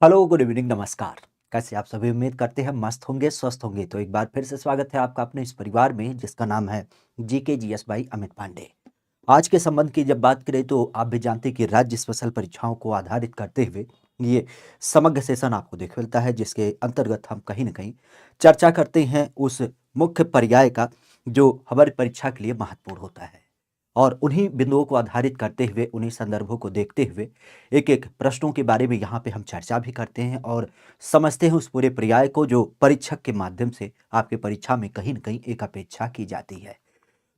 Hello, good evening, नमस्कार। कैसे आप सभी? उम्मीद करते हैं मस्त होंगे, स्वस्थ होंगे। तो एक बार फिर से स्वागत है आपका अपने इस परिवार में जिसका नाम है GK GS by Amit Pandey. आज के संबंध की जब बात करें तो आप भी जानते हैं कि राज्य स्पेशल परीक्षाओं को आधारित करते हुए ये समग्र सेशन आपको देख मिलता है, जिसके अंतर्गत हम कहीं ना कहीं चर्चा करते हैं उस मुख्य पर्याय का जो हमारी परीक्षा के लिए महत्वपूर्ण होता है। और उन्हीं बिंदुओं को आधारित करते हुए, उन्हीं संदर्भों को देखते हुए एक एक प्रश्नों के बारे में यहाँ पे हम चर्चा भी करते हैं और समझते हैं उस पूरे पर्याय को जो परीक्षक के माध्यम से आपके परीक्षा में कहीं न कहीं एक अपेक्षा की जाती है।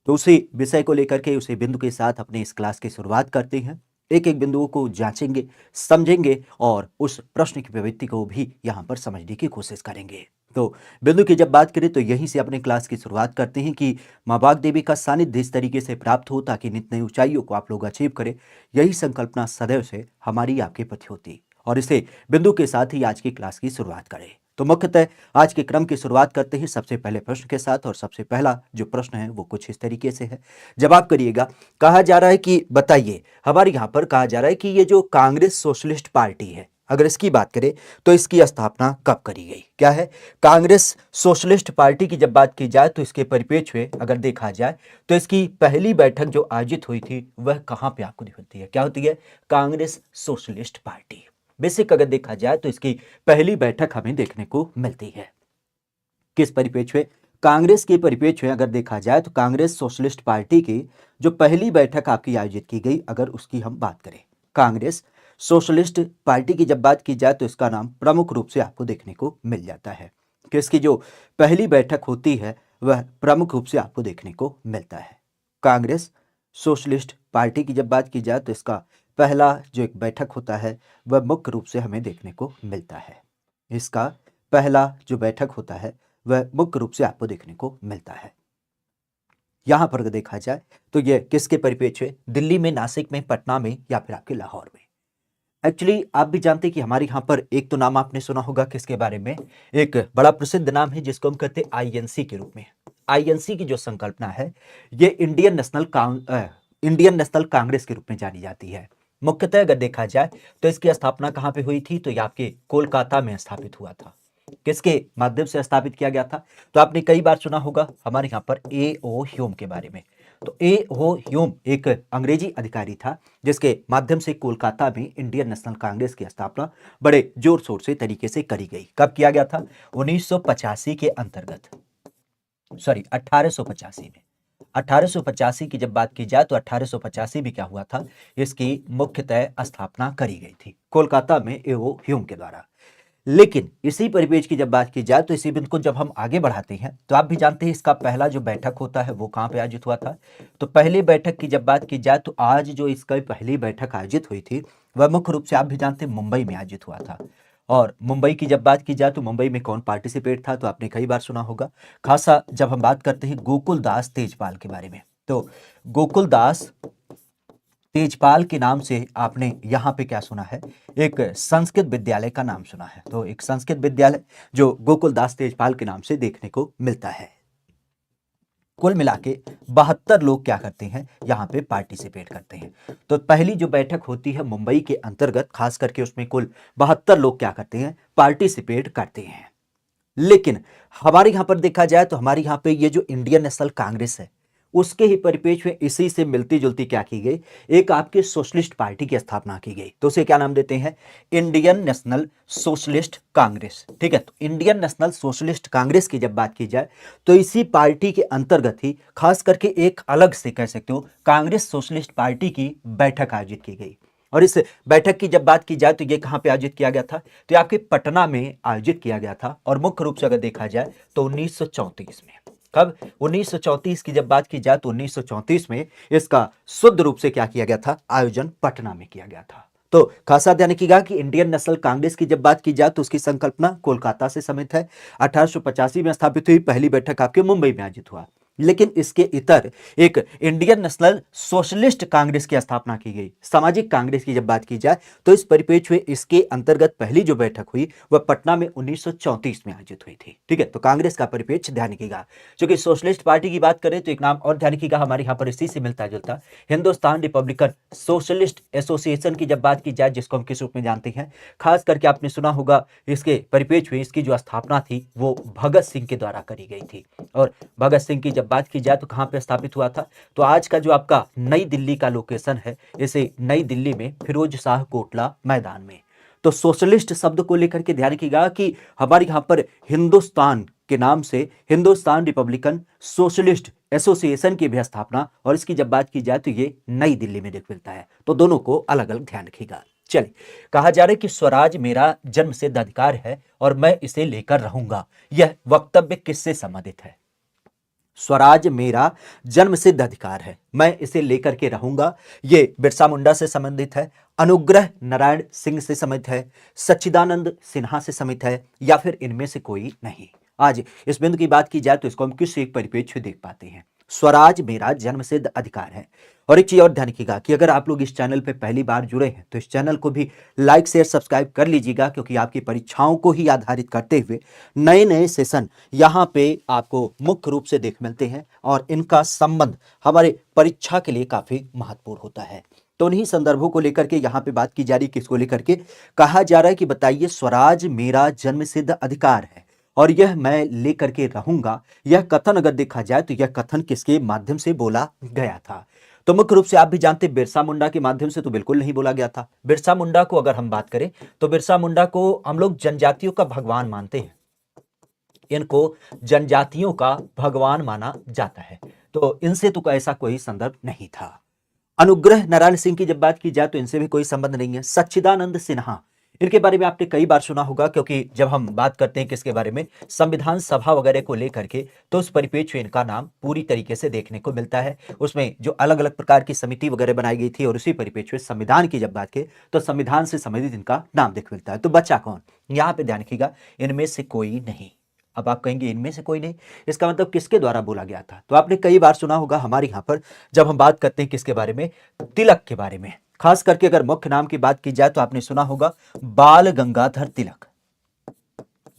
तो उसी विषय को लेकर के उसी बिंदु के साथ अपने इस क्लास की शुरुआत करते हैं। एक एक बिंदुओं को जांचेंगे, समझेंगे और उस प्रश्न की प्रवृत्ति को भी यहाँ पर समझने की कोशिश करेंगे। तो बिंदु की जब बात करें तो यहीं से अपने क्लास की शुरुआत करते हैं कि माँ बाग देवी का सानिध्य इस तरीके से प्राप्त हो ताकि नित्य नई ऊंचाइयों को आप लोग अचीव करें। यही संकल्पना सदैव से हमारी आपके प्रति होती और इसे बिंदु के साथ ही आज की क्लास की शुरुआत करें। तो मुख्यतः आज के क्रम की शुरुआत करते हैं सबसे पहले प्रश्न के साथ और सबसे पहला जो प्रश्न है वो कुछ इस तरीके से है। जवाब करिएगा। कहा जा रहा है कि बताइए, हमारे यहाँ पर कहा जा रहा है कि ये जो कांग्रेस सोशलिस्ट पार्टी है, अगर इसकी बात करें तो इसकी स्थापना कब करी गई? क्या है कांग्रेस सोशलिस्ट पार्टी की? जब बात की जाए तो इसके परिप्रेक्ष्य में अगर देखा जाए तो इसकी पहली बैठक जो आयोजित हुई थी वह कहां पे आपको होती है? क्या होती है? Congress socialist party. बेसिक अगर देखा जाए तो इसकी पहली बैठक हमें देखने को मिलती है किस परिप्रेक्ष्य में? कांग्रेस के परिप्रेक्ष्य में अगर देखा जाए तो कांग्रेस सोशलिस्ट पार्टी की जो पहली बैठक आपकी आयोजित की गई, अगर उसकी हम बात करें, कांग्रेस सोशलिस्ट पार्टी की जब बात की जाए तो इसका नाम प्रमुख रूप से आपको देखने को मिल जाता है कि इसकी जो पहली बैठक होती है वह प्रमुख रूप से आपको देखने को मिलता है। कांग्रेस सोशलिस्ट पार्टी की जब बात की जाए तो इसका पहला जो एक बैठक होता है वह मुख्य रूप से हमें देखने को मिलता है। इसका पहला जो बैठक होता है वह मुख्य रूप से आपको देखने को मिलता है। यहां पर अगर देखा जाए तो यह किसके परिप्रेक्ष्य में? दिल्ली में, नासिक में, पटना में या फिर आपके लाहौर में। एक्चुअली आप भी जानते हैं कि हमारे यहाँ पर एक तो नाम आपने सुना होगा किसके बारे में, एक बड़ा प्रसिद्ध नाम है जिसको हम कहते हैं आईएनसी के रूप में। आईएनसी की जो संकल्पना है ये इंडियन नेशनल कांग्रेस के रूप में जानी जाती है। मुख्यतः अगर देखा जाए तो इसकी स्थापना कहाँ पे हुई थी? तो ये आपके कोलकाता में स्थापित हुआ था। किसके माध्यम से स्थापित किया गया था? तो आपने कई बार सुना होगा हमारे यहाँ पर ए ओ ह्यूम के बारे में। तो ए ओ ह्यूम एक अंग्रेजी अधिकारी था जिसके माध्यम से कोलकाता में इंडियन नेशनल कांग्रेस की स्थापना बड़े जोर शोर से तरीके से करी गई। कब किया गया था? 1985 के अंतर्गत, सॉरी 1885 में। 1885 की जब बात की जाए तो 1885 में क्या हुआ था? इसकी मुख्यतः स्थापना करी गई थी कोलकाता में एओ ह्यूम के द्वारा। लेकिन इसी परिपेक्ष की जब बात की जाए तो इसी बिंदु को जब हम आगे बढ़ाते हैं तो आप भी जानते हैं इसका पहला जो बैठक होता है वो कहाँ पे आयोजित हुआ था? तो पहली बैठक की जब बात की जाए तो आज जो इसका पहली बैठक आयोजित हुई थी वह मुख्य रूप से आप भी जानते हैं मुंबई में आयोजित हुआ था। और मुंबई की जब बात की जाए तो मुंबई में कौन पार्टिसिपेट था? तो आपने कई बार सुना होगा, खासा जब हम बात करते हैं गोकुल दास तेजपाल के बारे में। तो गोकुल दास तेजपाल के नाम से आपने यहाँ पे क्या सुना है? एक संस्कृत विद्यालय का नाम सुना है। तो एक संस्कृत विद्यालय जो गोकुल दास तेजपाल के नाम से देखने को मिलता है। कुल मिला के 72 लोग क्या करते हैं? यहाँ पे पार्टिसिपेट करते हैं। तो पहली जो बैठक होती है मुंबई के अंतर्गत, खास करके उसमें कुल 72 लोग क्या करते हैं? पार्टिसिपेट करते हैं। लेकिन हमारे यहां पर देखा जाए तो हमारे यहां पे ये जो इंडियन नेशनल कांग्रेस है उसके ही परिपेक्ष में इसी से मिलती जुलती क्या की गई? एक आपके सोशलिस्ट पार्टी की स्थापना की गई। तो उसे क्या नाम देते हैं? Indian national socialist Congress. ठीक है, तो इंडियन नेशनल सोशलिस्ट कांग्रेस की जब बात की जाए तो इसी पार्टी के अंतर्गत ही खास करके एक अलग से कह सकते हो कांग्रेस सोशलिस्ट पार्टी की बैठक आयोजित की गई। और इस बैठक की जब बात की जाए तो ये कहां पे आयोजित किया गया था? तो ये आपके पटना में आयोजित किया गया था। और मुख्य रूप से अगर देखा जाए तो 1934 में। कब? 1934 की जब बात की जाए तो 1934 में इसका शुद्ध रूप से क्या किया गया था? आयोजन पटना में किया गया था। तो खासा ध्यान रखिएगा कि इंडियन नेशनल कांग्रेस की जब बात की जाए तो उसकी संकल्पना कोलकाता से समित है। 1885 में स्थापित हुई, पहली बैठक आपके मुंबई में आयोजित हुआ। लेकिन इसके इतर एक इंडियन नेशनल सोशलिस्ट कांग्रेस की स्थापना की गई। सामाजिक कांग्रेस की जब बात की जाए तो इस परिप्रेक्ष्य में इसके अंतर्गत पहली जो बैठक हुई वह पटना में 1934 में आयोजित हुई थी। ठीक है, तो कांग्रेस का परिप्रेक्ष्य ध्यान रखिएगा। क्योंकि सोशलिस्ट पार्टी की बात करें तो एक नाम और ध्यान रखिएगा, हमारे यहाँ पर इसी से मिलता जुलता हिंदुस्तान रिपब्लिकन सोशलिस्ट एसोसिएशन की जब बात की जाए, जिसको हम किस रूप में जानते हैं, खास करके आपने सुना होगा इसके परिप्रेक्ष्य में इसकी जो स्थापना थी वो भगत सिंह के द्वारा करी गई थी। और भगत सिंह की जब बात की जाए तो कहां पे स्थापित हुआ था, तो आज का जो आपका नई दिल्ली का लोकेशन है, इसे नई दिल्ली में फिरोज शाह कोटला मैदान में। तो सोशलिस्ट शब्द को लेकर के ध्यान रखिएगा कि हमारे यहां पर हिंदुस्तान के नाम से हिंदुस्तान रिपब्लिकन सोशलिस्ट एसोसिएशन की भी स्थापना, और इसकी जब बात की जाए तो ये नई दिल्ली में देख मिलता है। तो दोनों को अलग अलग ध्यान रखिएगा। चलिए, कहा जा रहा है कि स्वराज मेरा जन्मसिद्ध अधिकार है और मैं इसे लेकर रहूंगा। यह वक्तव्य किससे संबंधित है? स्वराज मेरा जन्मसिद्ध अधिकार है, मैं इसे लेकर के रहूंगा। ये बिरसा मुंडा से संबंधित है, अनुग्रह नारायण सिंह से संबंधित है, सच्चिदानंद सिन्हा से संबंधित है, या फिर इनमें से कोई नहीं। आज इस बिंदु की बात की जाए तो इसको हम किस एक परिप्रेक्ष्य देख पाते हैं। स्वराज मेरा जन्मसिद्ध अधिकार है। और एक चीज और ध्यान रखिएगा कि अगर आप लोग इस चैनल पे पहली बार जुड़े हैं तो इस चैनल को भी लाइक शेयर सब्सक्राइब कर लीजिएगा, क्योंकि आपकी परीक्षाओं को ही आधारित करते हुए नए नए सेशन यहाँ पे आपको मुख्य रूप से देख मिलते हैं, और इनका संबंध हमारे परीक्षा के लिए काफी महत्वपूर्ण होता है। तो उन्हीं संदर्भों को लेकर के यहाँ पे बात की जा रही, किसको लेकर के कहा जा रहा है कि बताइए, स्वराज मेरा जन्मसिद्ध अधिकार है और यह मैं लेकर के रहूंगा। यह कथन अगर देखा जाए तो यह कथन किसके माध्यम से बोला गया था? तो मुख्य रूप से आप भी जानते हैं बिरसा मुंडा के माध्यम से तो बिल्कुल नहीं बोला गया था। बिरसा मुंडा को अगर हम बात करें तो बिरसा मुंडा को हम लोग जनजातियों का भगवान मानते हैं, इनको जनजातियों का भगवान माना जाता है। तो इनसे तो ऐसा कोई संदर्भ नहीं था। अनुग्रह नारायण सिंह की जब बात की जाए तो इनसे भी कोई संबंध नहीं है। सच्चिदानंद सिन्हा, इनके बारे में आपने कई बार सुना होगा, क्योंकि जब हम बात करते हैं किसके बारे में, संविधान सभा वगैरह को लेकर के, तो उस परिप्रेक्ष्य में इनका नाम पूरी तरीके से देखने को मिलता है। उसमें जो अलग अलग प्रकार की समिति वगैरह बनाई गई थी, और उसी परिप्रेक्ष्य में संविधान की जब बात की तो संविधान से संबंधित इनका नाम देख मिलता है। तो बच्चा कौन, यहाँ पे ध्यान रखिएगा, इनमें से कोई नहीं। अब आप कहेंगे इनमें से कोई नहीं, इसका मतलब किसके द्वारा बोला गया था? तो आपने कई बार सुना होगा हमारे यहाँ पर जब हम बात करते हैं किसके बारे में, तिलक के बारे में। खास करके अगर मुख्य नाम की बात की जाए तो आपने सुना होगा बाल गंगाधर तिलक।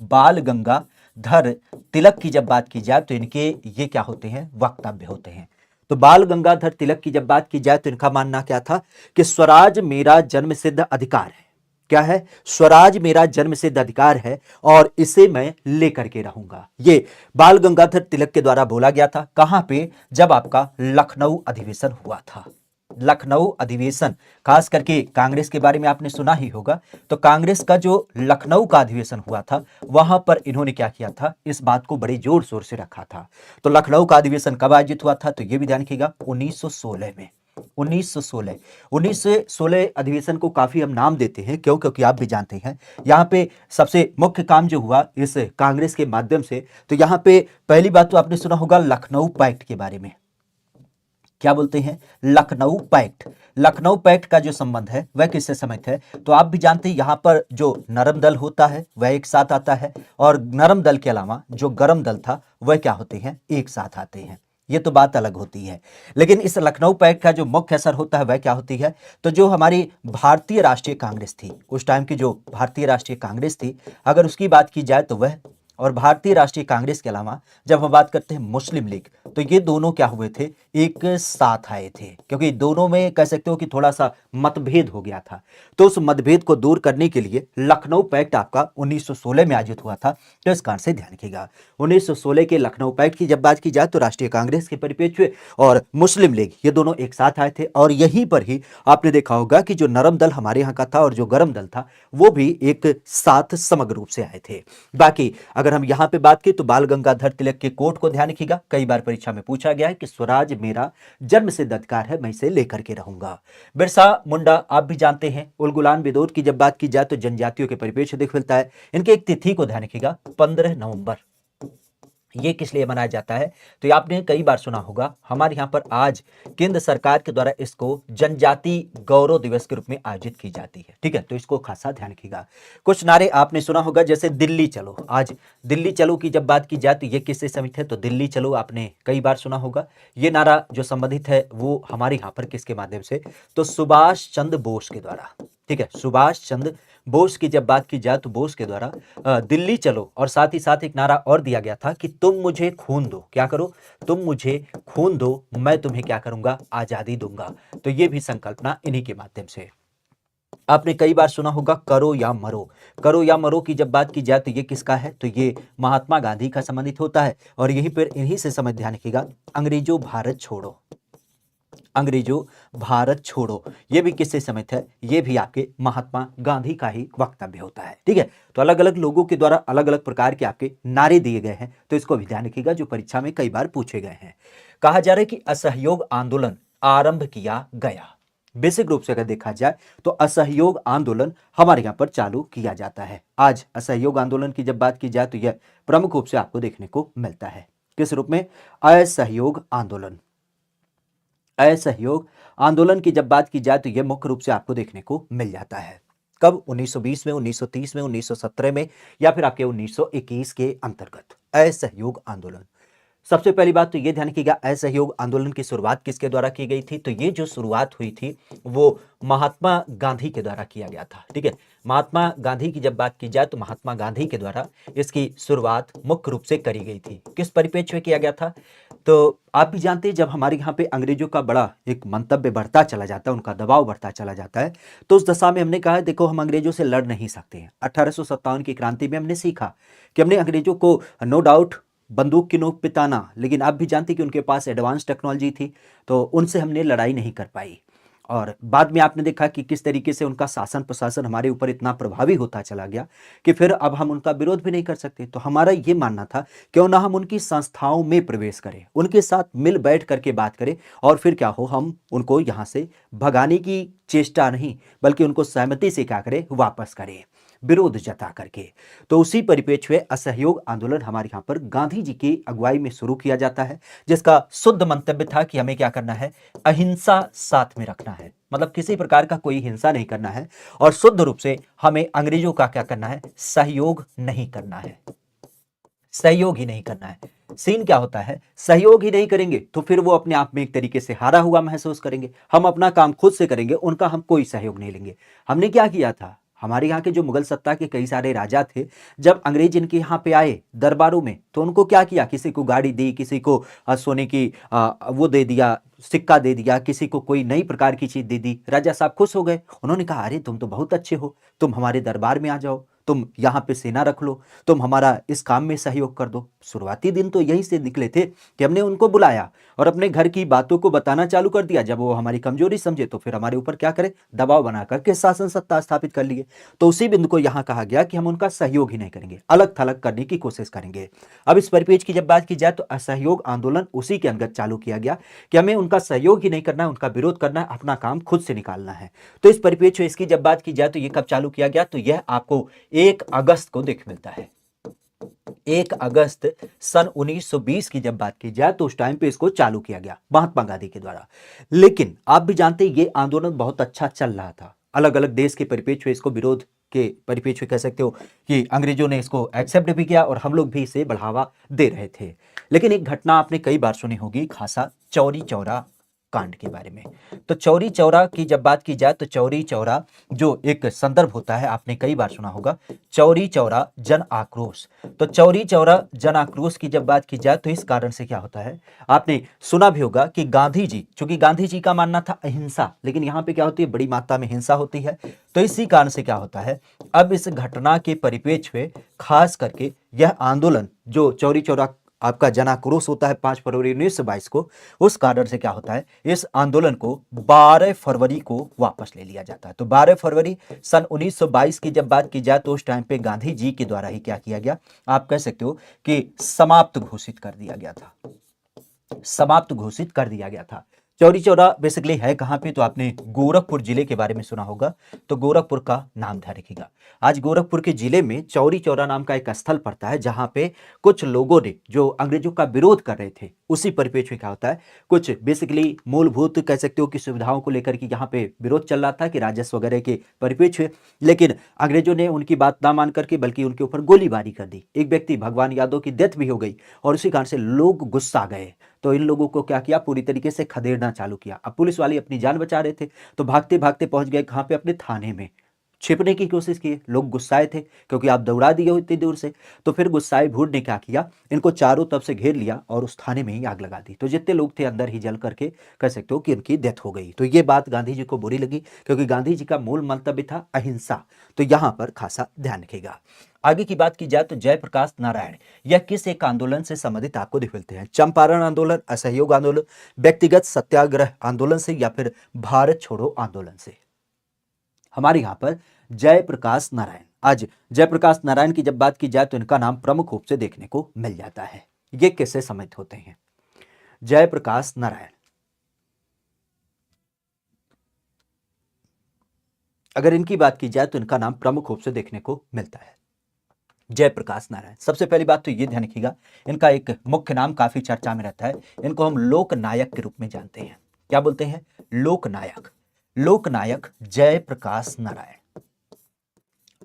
बाल गंगाधर तिलक की जब बात की जाए तो इनके ये क्या होते हैं, वक्तव्य होते हैं। तो बाल गंगाधर तिलक की जब बात की जाए तो इनका मानना क्या था कि स्वराज मेरा जन्मसिद्ध अधिकार है। क्या है? स्वराज मेरा जन्मसिद्ध अधिकार है और इसे मैं लेकर के रहूंगा। ये बाल गंगाधर तिलक के द्वारा बोला गया था। कहां पे? जब आपका लखनऊ अधिवेशन हुआ था। लखनऊ अधिवेशन, खास करके कांग्रेस के बारे में आपने सुना ही होगा। तो कांग्रेस का जो लखनऊ का अधिवेशन हुआ था, वहां पर इन्होंने क्या किया था, इस बात को बड़े जोर शोर से रखा था। तो लखनऊ का अधिवेशन कब आयोजित हुआ था? तो यह भी ध्यान रखिएगा, 1916 में। 1916 अधिवेशन को काफी हम नाम देते हैं, क्यों? क्योंकि आप भी जानते हैं यहाँ पे सबसे मुख्य काम जो हुआ इस कांग्रेस के माध्यम से, तो यहाँ पे पहली बात तो आपने सुना होगा लखनऊ पैक्ट के बारे में। क्या बोलते हैं? लखनऊ पैक्ट। लखनऊ पैक्ट का जो संबंध है वह किससे संबंधित है? तो आप भी जानते हैं यहाँ पर जो नरम दल होता है वह एक साथ आता है, और नरम दल के अलावा जो गरम दल था वह क्या होते हैं, एक साथ आते हैं। ये तो बात अलग होती है। लेकिन इस लखनऊ पैक्ट का जो मुख्य असर होता है वह क्या होती है? तो जो हमारी भारतीय राष्ट्रीय कांग्रेस थी, उस टाइम की जो भारतीय राष्ट्रीय कांग्रेस थी, अगर उसकी बात की जाए तो वह, और भारतीय राष्ट्रीय कांग्रेस के अलावा जब हम बात करते हैं मुस्लिम लीग, तो ये दोनों क्या हुए थे, एक साथ आए थे। क्योंकि दोनों में कह सकते हो कि थोड़ा सा मतभेद हो गया था। तो उस मतभेद को दूर करने के लिए लखनऊ पैक्ट आपका 1916 में आयोजित हुआ था। तो इस कारण से ध्यान रखिएगा, 1916 के लखनऊ पैक्ट की जब बात की जाए तो राष्ट्रीय कांग्रेस के परिप्रेक्ष्य और मुस्लिम लीग ये दोनों एक साथ आए थे। और यहीं पर ही आपने देखा होगा कि जो नरम दल हमारे यहाँ का था और जो गरम दल था वो भी एक साथ समग्र रूप से आए थे। बाकी अगर हम यहाँ पे बात की तो बाल गंगाधर तिलक के कोट को ध्यान रखिएगा, कई बार परीक्षा में पूछा गया है कि स्वराज मेरा जन्मसिद्ध अधिकार है, मैं इसे लेकर के रहूंगा। बिरसा मुंडा आप भी जानते हैं, उलगुलान बिदोर की जब बात की जाए तो जनजातियों के परिप्रेक्ष्य देख मिलता है। इनके एक तिथि को ध्यान रखिएगा, 15 नवंबर। ये किस लिए मनाया जाता है? तो ये आपने कई बार सुना होगा। हमारे यहाँ पर आज केंद्र सरकार के द्वारा इसको जनजाति गौरव दिवस के रूप में आयोजित की जाती है। ठीक है, तो इसको खासा ध्यान रखिएगा। कुछ नारे आपने सुना होगा, जैसे दिल्ली चलो। आज दिल्ली चलो की जब बात की जाए तो ये किससे संबंधित है? तो दिल्ली चलो आपने कई बार सुना होगा। ये नारा जो संबंधित है वो हमारे यहाँ पर किसके माध्यम से? तो सुभाष चंद्र बोस के द्वारा। ठीक है, सुभाष चंद्र बोस की जब बात की जाए तो बोस के द्वारा दिल्ली चलो, और साथ ही साथ एक नारा और दिया गया था कि तुम मुझे खून दो। क्या करो? तुम मुझे खून दो, मैं तुम्हें क्या करूंगा? आजादी दूंगा। तो ये भी संकल्पना इन्हीं के माध्यम से। आपने कई बार सुना होगा करो या मरो। करो या मरो की जब बात की जाए तो ये किसका है? तो ये महात्मा गांधी का संबंधित होता है। और यहीं पर इन्हीं से समझ ध्यान रखिएगा, अंग्रेजों भारत छोड़ो। अंग्रेजों भारत छोड़ो, ये भी किससे संबंधित है? ये भी आपके महात्मा गांधी का ही वक्तव्य होता है। ठीक है, तो अलग अलग लोगों के द्वारा अलग अलग प्रकार के आपके नारे दिए गए हैं, तो इसको भी ध्यान रखिएगा, जो परीक्षा में कई बार पूछे गए हैं। कहा जा रहा है कि असहयोग आंदोलन आरंभ किया गया। बेसिक रूप से अगर देखा जाए तो असहयोग आंदोलन हमारे यहां पर चालू किया जाता है। आज असहयोग आंदोलन की जब बात की जाए तो यह प्रमुख रूप से आपको देखने को मिलता है। किस रूप में? असहयोग आंदोलन। असहयोग आंदोलन की जब बात की जाए तो यह मुख्य रूप से आपको देखने को मिल जाता है। कब? 1920 में, 1930 में, 1917 में, या फिर आपके 1921 के अंतर्गत असहयोग आंदोलन। सबसे पहली बात तो ये ध्यान रखिएगा, असहयोग आंदोलन की शुरुआत किसके द्वारा की गई थी? तो ये जो शुरुआत हुई थी वो महात्मा गांधी के द्वारा किया गया था। ठीक है, महात्मा गांधी की जब बात की जाए तो महात्मा गांधी के द्वारा इसकी शुरुआत मुख्य रूप से करी गई थी। किस परिप्रेक्ष्य में किया गया था? तो आप भी जानते हैं, जब हमारे यहाँ पे अंग्रेजों का बड़ा एक मंतव्य बढ़ता चला जाता है, उनका दबाव बढ़ता चला जाता है, तो उस दशा में हमने कहा देखो हम अंग्रेजों से लड़ नहीं सकते हैं। 1857 की क्रांति में हमने सीखा कि हमने अंग्रेजों को नो डाउट बंदूक की नोक पे ताना, लेकिन आप भी जानते कि उनके पास एडवांस टेक्नोलॉजी थी, तो उनसे हमने लड़ाई नहीं कर पाई। और बाद में आपने देखा कि किस तरीके से उनका शासन प्रशासन हमारे ऊपर इतना प्रभावी होता चला गया कि फिर अब हम उनका विरोध भी नहीं कर सकते। तो हमारा ये मानना था क्यों ना हम उनकी संस्थाओं में प्रवेश करें, उनके साथ मिल बैठ करके बात करें, और फिर क्या हो, हम उनको यहाँ से भगाने की चेष्टा नहीं बल्कि उनको सहमति से क्या करें, वापस करें, विरोध जता करके। तो उसी परिप्रेक्ष्य में असहयोग आंदोलन हमारे यहाँ पर गांधी जी की अगुवाई में शुरू किया जाता है, जिसका शुद्ध मंतव्य था कि हमें क्या करना है? अहिंसा साथ में रखना है, मतलब किसी प्रकार का कोई हिंसा नहीं करना है, और शुद्ध रूप से हमें अंग्रेजों का क्या करना है? सहयोग नहीं करना है, सहयोग ही नहीं करना है। सीन क्या होता है? सहयोग ही नहीं करेंगे तो फिर वो अपने आप में एक तरीके से हारा हुआ महसूस करेंगे। हम अपना काम खुद से करेंगे, उनका हम कोई सहयोग नहीं लेंगे। हमने क्या किया था? हमारे यहाँ के जो मुगल सत्ता के कई सारे राजा थे, जब अंग्रेज इनके यहाँ पे आए दरबारों में, तो उनको क्या किया? किसी को गाड़ी दी, किसी को सोने की वो दे दिया, सिक्का दे दिया, किसी को कोई नई प्रकार की चीज दे दी। राजा साहब खुश हो गए, उन्होंने कहा अरे तुम तो बहुत अच्छे हो, तुम हमारे दरबार में आ जाओ, तुम यहाँ पे सेना रख लो, तुम हमारा इस काम में सहयोग कर दो। शुरुआती दिन तो यहीं से निकले थे कि हमने उनको बुलाया और अपने घर की बातों को बताना चालू कर दिया। जब वो हमारी कमजोरी समझे तो फिर हमारे ऊपर क्या करें? दबाव बना करके शासन सत्ता स्थापित कर लिए। तो उसी बिंदु को यहाँ कहा गया कि हम उनका सहयोग ही नहीं करेंगे, अलग थलग करने की कोशिश करेंगे। अब इस परिपेक्ष की जब बात की जाए तो असहयोग आंदोलन उसी के अंतर्गत चालू किया गया कि हमें उनका सहयोग ही नहीं करना है, उनका विरोध करना है, अपना काम खुद से निकालना है। तो इस परिपेक्ष इसकी जब बात की जाए तो ये कब चालू किया गया? तो यह आपको 1 अगस्त को देख मिलता है। 1 अगस्त सन 1920 की जब बात की जाए तो उस टाइम पे इसको चालू किया गया महात्मा गांधी के द्वारा। लेकिन आप भी जानते हैं ये आंदोलन बहुत अच्छा चल रहा था। अलग अलग देश के परिप्रेक्ष्य इसको विरोध के परिप्रेक्ष्य कह सकते हो कि अंग्रेजों ने इसको एक्सेप्ट भी किया और हम लोग भी इसे बढ़ावा दे रहे थे। लेकिन एक घटना आपने कई बार सुनी होगी, खासा चौरी चौरा कांड के बारे में। तो चौरी चौरा की जब बात की जाए तो चौरी चौरा जो एक संदर्भ होता है, आपने कई बार सुना होगा, चौरी चौरा जन आक्रोश। तो चौरी चौरा जन आक्रोश की जब बात की जाए तो इस कारण से क्या होता है, आपने सुना भी होगा कि गांधी जी, चूंकि गांधी जी का मानना था अहिंसा, लेकिन यहां पे क्या होती है? बड़ी मात्रा में हिंसा होती है। तो इसी कारण से क्या होता है, अब इस घटना के परिप्रेक्ष्य में खास करके यह आंदोलन जो चौरी चौरा आपका जन आक्रोश होता है 5 फरवरी 1922 को, उस कारण से क्या होता है, इस आंदोलन को 12 फरवरी को वापस ले लिया जाता है। तो 12 फरवरी सन 1922 की जब बात की जाए तो उस टाइम पे गांधी जी के द्वारा ही क्या किया गया, आप कह सकते हो कि समाप्त घोषित कर दिया गया था, समाप्त घोषित कर दिया गया था। चौरी चौरा बेसिकली है कहाँ पे, तो आपने गोरखपुर जिले के बारे में सुना होगा, तो गोरखपुर का नाम ध्यान रखिएगा। आज गोरखपुर के जिले में चौरी चौरा नाम का एक स्थल पड़ता है, जहां पे कुछ लोगों ने जो अंग्रेजों का विरोध कर रहे थे, उसी परिप्रेक्ष्य में क्या होता है, कुछ बेसिकली मूलभूत कह सकते हो कि सुविधाओं को लेकर के यहाँ पे विरोध चल रहा था कि राजस्व वगैरह के परिप्रेक्ष्य में, लेकिन अंग्रेजों ने उनकी बात ना मान करके बल्कि उनके ऊपर गोलीबारी कर दी। एक व्यक्ति भगवान यादव की डेथ भी हो गई और उसी कारण से लोग गुस्सा गए, तो इन लोगों को क्या किया, पूरी तरीके से खदेड़ना चालू किया। अब पुलिस वाले अपनी जान बचा रहे थे, तो भागते भागते पहुंच गए कहां पे, अपने थाने में। छिपने की कोशिश की, लोग गुस्साए थे क्योंकि आप दौड़ा दिए हो इतनी दूर से। तो फिर गुस्साए भूत ने क्या किया, इनको चारों तरफ से घेर लिया और उस थाने में ही आग लगा दी। तो जितने लोग थे अंदर ही जल करके कह सकते हो कि उनकी डेथ हो गई। तो ये बात गांधी जी को बुरी लगी, क्योंकि गांधी जी का मूल मंतव्य था अहिंसा। तो यहां पर खासा ध्यान रखेगा। आगे की बात की जाए तो जयप्रकाश नारायण यह किस एक आंदोलन से संबंधित आपको दिख मिलते हैं? चंपारण आंदोलन, असहयोग आंदोलन, व्यक्तिगत सत्याग्रह आंदोलन से, या फिर भारत छोड़ो आंदोलन से? हमारे यहाँ पर जयप्रकाश नारायण। आज जयप्रकाश नारायण की जब बात की जाए तो इनका नाम प्रमुख रूप से देखने को मिल जाता है। ये किससे संबंधित होते हैं? जयप्रकाश नारायण। अगर इनकी बात की जाए तो इनका नाम प्रमुख रूप से देखने को मिलता है, जयप्रकाश नारायण। सबसे पहली बात तो ये ध्यान रखिएगा, इनका एक मुख्य नाम काफी चर्चा में रहता है। इनको हम लोकनायक के रूप में जानते हैं। क्या बोलते हैं? लोकनायक। लोकनायक जयप्रकाश नारायण।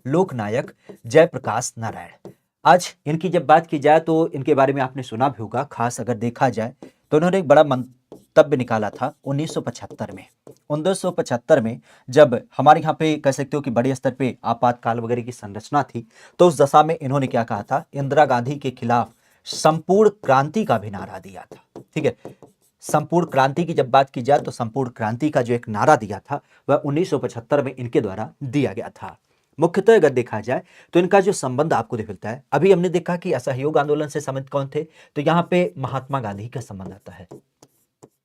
लोकनायक जयप्रकाश नारायण। आज इनकी जब बात की जाए तो इनके बारे में आपने सुना भी होगा। खास अगर देखा जाए तो इन्होंने एक बड़ा मंतव्य निकाला था 1975 में। 1975 में जब हमारे यहाँ पे कह सकते हो कि बड़े स्तर पे आपातकाल वगैरह की संरचना थी, तो उस दशा में इन्होंने क्या कहा था, इंदिरा गांधी के खिलाफ संपूर्ण क्रांति का भी नारा दिया था। ठीक है, संपूर्ण क्रांति की जब बात की जाए तो संपूर्ण क्रांति का जो एक नारा दिया था वह 1975 में इनके द्वारा दिया गया था। मुख्यतः अगर देखा जाए तो इनका जो संबंध आपको दिख मिलता है, अभी हमने देखा कि असहयोग आंदोलन से संबंधित कौन थे, तो यहाँ पे महात्मा गांधी का संबंध आता है।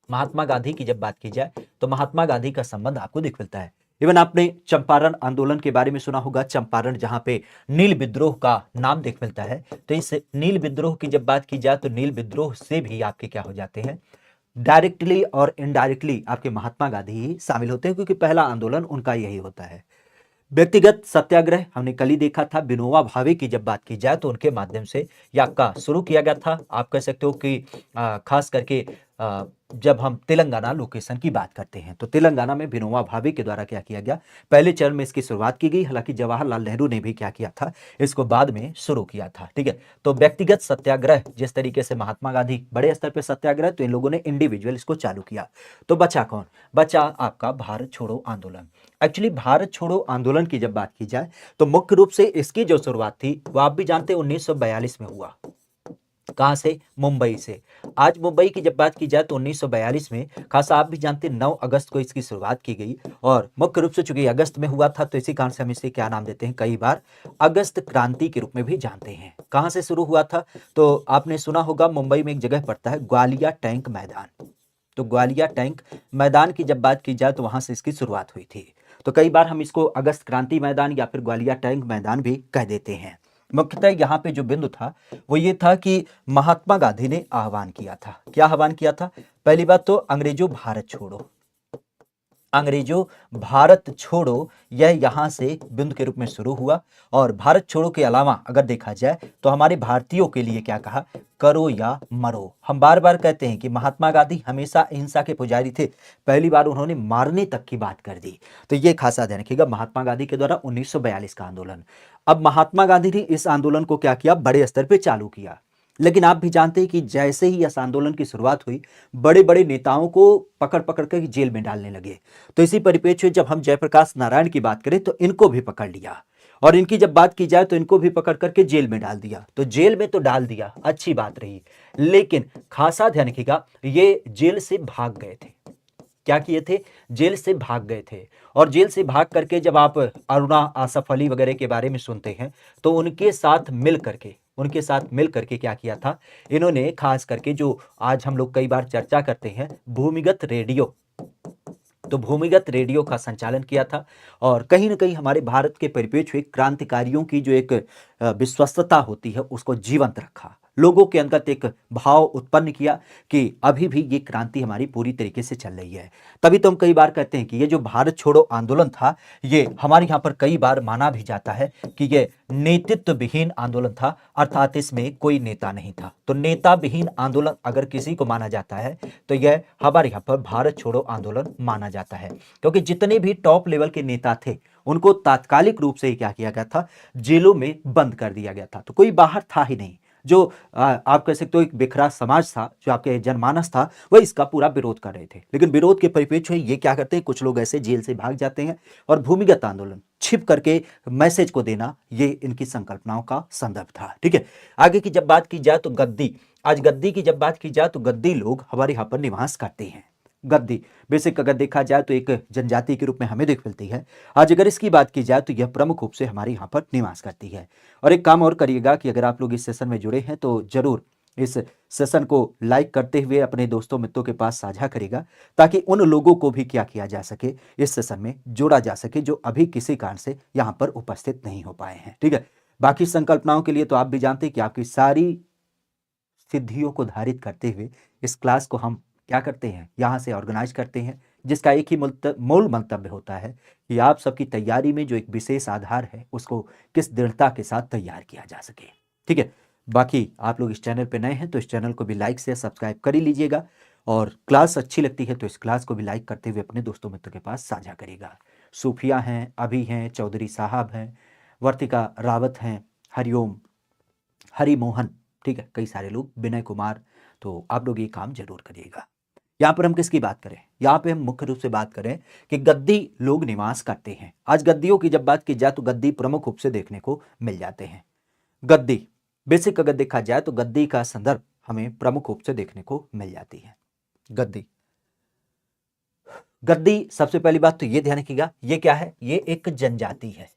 महात्मा गांधी की जब बात की जाए तो महात्मा गांधी का संबंध आपको दिख मिलता है। इवन आपने चंपारण आंदोलन के बारे में सुना होगा। चंपारण जहां पे नील विद्रोह का नाम देख मिलता है, तो इस नील विद्रोह की जब बात की जाए तो नील विद्रोह से भी आपके क्या हो जाते हैं, डायरेक्टली और इनडायरेक्टली आपके महात्मा गांधी ही शामिल होते हैं, क्योंकि पहला आंदोलन उनका यही होता है। व्यक्तिगत सत्याग्रह हमने कल ही देखा था। विनोबा भावे की जब बात की जाए तो उनके माध्यम से ये आपका शुरू किया गया था। आप कह सकते हो कि खास करके जब हम तेलंगाना लोकेशन की बात करते हैं तो तेलंगाना में विनोबा भावे के द्वारा क्या किया गया, पहले चरण में इसकी शुरुआत की गई। हालांकि जवाहरलाल नेहरू ने भी क्या किया था, इसको बाद में शुरू किया था। ठीक है, तो व्यक्तिगत सत्याग्रह जिस तरीके से महात्मा गांधी बड़े स्तर पर सत्याग्रह, तो इन लोगों ने इंडिविजुअल इसको चालू किया। तो बचा कौन? बचा आपका भारत छोड़ो आंदोलन। एक्चुअली भारत छोड़ो आंदोलन की जब बात की जाए तो मुख्य रूप से इसकी जो शुरुआत थी वो आप भी जानते हैं 1942 में हुआ। कहां से? मुंबई से। आज मुंबई की जब बात की जाए तो 1942 में, खासा आप भी जानते हैं 9 अगस्त को इसकी शुरुआत की गई। और मुख्य रूप से चूंकि अगस्त में हुआ था तो इसी कारण से हम इसे क्या नाम देते हैं, कई बार अगस्त क्रांति के रूप में भी जानते हैं। कहां से शुरू हुआ था? तो आपने सुना होगा मुंबई में एक जगह पड़ता है ग्वालिया टैंक मैदान। तो ग्वालिया टैंक मैदान की जब बात की जाए तो वहां से इसकी शुरुआत हुई थी। तो कई बार हम इसको अगस्त क्रांति मैदान या फिर ग्वालिया टैंक मैदान भी कह देते हैं। मुख्यतः यहाँ पे जो बिंदु था वो ये था कि महात्मा गांधी ने आह्वान किया था। क्या आह्वान किया था? पहली बात तो अंग्रेजों भारत छोड़ो, अंग्रेजों भारत छोड़ो, यह यहां से बिंदु के रूप में शुरू हुआ। और भारत छोड़ो के अलावा अगर देखा जाए तो हमारे भारतीयों के लिए क्या कहा, करो या मरो। हम बार बार कहते हैं कि महात्मा गांधी हमेशा अहिंसा के पुजारी थे, पहली बार उन्होंने मारने तक की बात कर दी। तो ये खासा ध्यान रखिएगा, महात्मा गांधी के द्वारा 1942 का आंदोलन। अब महात्मा गांधी ने इस आंदोलन को क्या किया, बड़े स्तर पर चालू किया। लेकिन आप भी जानते हैं कि जैसे ही इस आंदोलन की शुरुआत हुई, बड़े बड़े नेताओं को पकड़ पकड़ कर जेल में डालने लगे। तो इसी परिप्रेक्ष्य में जब हम जयप्रकाश नारायण की बात करें तो इनको भी पकड़ लिया, और इनकी जब बात की जाए तो इनको भी पकड़ करके जेल में डाल दिया। तो जेल में तो डाल दिया, अच्छी बात रही, लेकिन खासा ध्यान रखिएगा, ये जेल से भाग गए थे। क्या किए थे? जेल से भाग गए थे। और जेल से भाग करके जब आप अरुणा आसफ अली वगैरह के बारे में सुनते हैं तो उनके साथ मिल करके क्या किया था इन्होंने, खास करके जो आज हम लोग कई बार चर्चा करते हैं भूमिगत रेडियो, तो भूमिगत रेडियो का संचालन किया था। और कहीं ना कहीं हमारे भारत के परिप्रेक्ष्य में क्रांतिकारियों की जो एक विश्वस्तता होती है उसको जीवंत रखा। लोगों के अंदर एक भाव उत्पन्न किया कि अभी भी ये क्रांति हमारी पूरी तरीके से चल रही है। तभी तो हम कई बार कहते हैं कि ये जो भारत छोड़ो आंदोलन था, ये हमारे यहाँ पर कई बार माना भी जाता है कि ये नेतृत्व विहीन आंदोलन था, अर्थात इसमें कोई नेता नहीं था। तो नेता विहीन आंदोलन अगर किसी को माना जाता है तो यह हमारे यहाँ पर भारत छोड़ो आंदोलन माना जाता है, क्योंकि जितने भी टॉप लेवल के नेता थे उनको तात्कालिक रूप से ही क्या किया गया था, जेलों में बंद कर दिया गया था। तो कोई बाहर था ही नहीं। जो आप कह सकते हो एक बिखरा समाज था, जो आपके जनमानस था, वह इसका पूरा विरोध कर रहे थे। लेकिन विरोध के परिप्रेक्ष्य में ये क्या करते हैं, कुछ लोग ऐसे जेल से भाग जाते हैं और भूमिगत आंदोलन छिप करके मैसेज को देना, ये इनकी संकल्पनाओं का संदर्भ था। ठीक है, आगे की जब बात की जाए तो गद्दी, आज गद्दी की जब बात की जाए तो गद्दी लोग हमारे यहाँ पर निवास करते हैं। गद्दी बेसिक अगर देखा जाए तो एक जनजाति के रूप में हमें देख मिलती है। आज अगर इसकी बात की जाए तो यह प्रमुख रूप से हमारे यहाँ पर निवास करती है। और एक काम और करिएगा कि अगर आप लोग इस सेशन में जुड़े हैं तो जरूर इस सेशन को लाइक करते हुए अपने दोस्तों मित्रों के पास साझा करेगा, ताकि उन लोगों को भी क्या किया जा सके, इस सेशन में जोड़ा जा सके, जो अभी किसी कारण से यहाँ पर उपस्थित नहीं हो पाए हैं। ठीक है, बाकी संकल्पनाओं के लिए तो आप भी जानते हैं कि आपकी सारी सिद्धियों को धारित करते हुए इस क्लास को हम क्या करते हैं, यहाँ से ऑर्गेनाइज करते हैं, जिसका एक ही मूल मंतव्य होता है कि आप सबकी तैयारी में जो एक विशेष आधार है उसको किस दृढ़ता के साथ तैयार किया जा सके। ठीक है, बाकी आप लोग इस चैनल पे नए हैं तो इस चैनल को भी लाइक से सब्सक्राइब कर ही लीजिएगा, और क्लास अच्छी लगती है तो इस क्लास को भी लाइक करते हुए अपने दोस्तों मित्रों के पास साझा करेगा। सूफिया हैं, अभी हैं, चौधरी साहब हैं, वर्तिका रावत हैं, हरिओम, हरिमोहन, ठीक है, कई सारे लोग, विनय कुमार, तो आप लोग ये काम जरूर करिएगा। यहाँ पर हम किसकी बात करें, यहाँ पे हम मुख्य रूप से बात करें कि गद्दी लोग निवास करते हैं। आज गद्दियों की जब बात की जाए तो गद्दी प्रमुख रूप से देखने को मिल जाते हैं। गद्दी बेसिक अगर देखा जाए तो गद्दी का संदर्भ हमें प्रमुख रूप से देखने को मिल जाती है। गद्दी, गद्दी सबसे पहली बात तो ये ध्यान रखिएगा, ये क्या है, ये एक जनजाति है।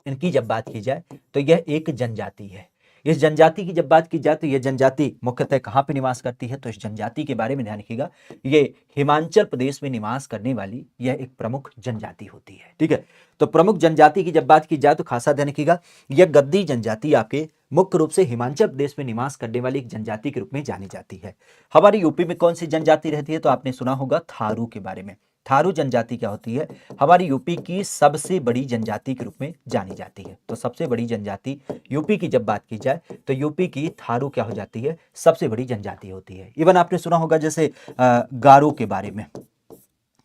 इनकी जब बात की जाए तो यह एक जनजाति है। इस जनजाति की जब बात की जाए तो यह जनजाति मुख्यतः कहाँ पे निवास करती है, तो इस जनजाति के बारे में ध्यान रखिएगा, ये हिमाचल प्रदेश में निवास करने वाली यह एक प्रमुख जनजाति होती है। ठीक है, तो प्रमुख जनजाति की जब बात की जाए तो खासा ध्यान रखिएगा, यह गद्दी जनजाति आपके मुख्य रूप से हिमाचल प्रदेश में निवास करने वाली एक जनजाति के रूप में जानी जाती है। हमारी यूपी में कौन सी जनजाति रहती है, तो आपने सुना होगा थारू के बारे में। थारू जनजाति क्या होती है, हमारी यूपी की सबसे बड़ी जनजाति के रूप में जानी जाती है। तो सबसे बड़ी जनजाति यूपी की जब बात की जाए तो यूपी की थारू क्या हो जाती है, सबसे बड़ी जनजाति होती है। इवन आपने सुना होगा जैसे गारो के बारे में,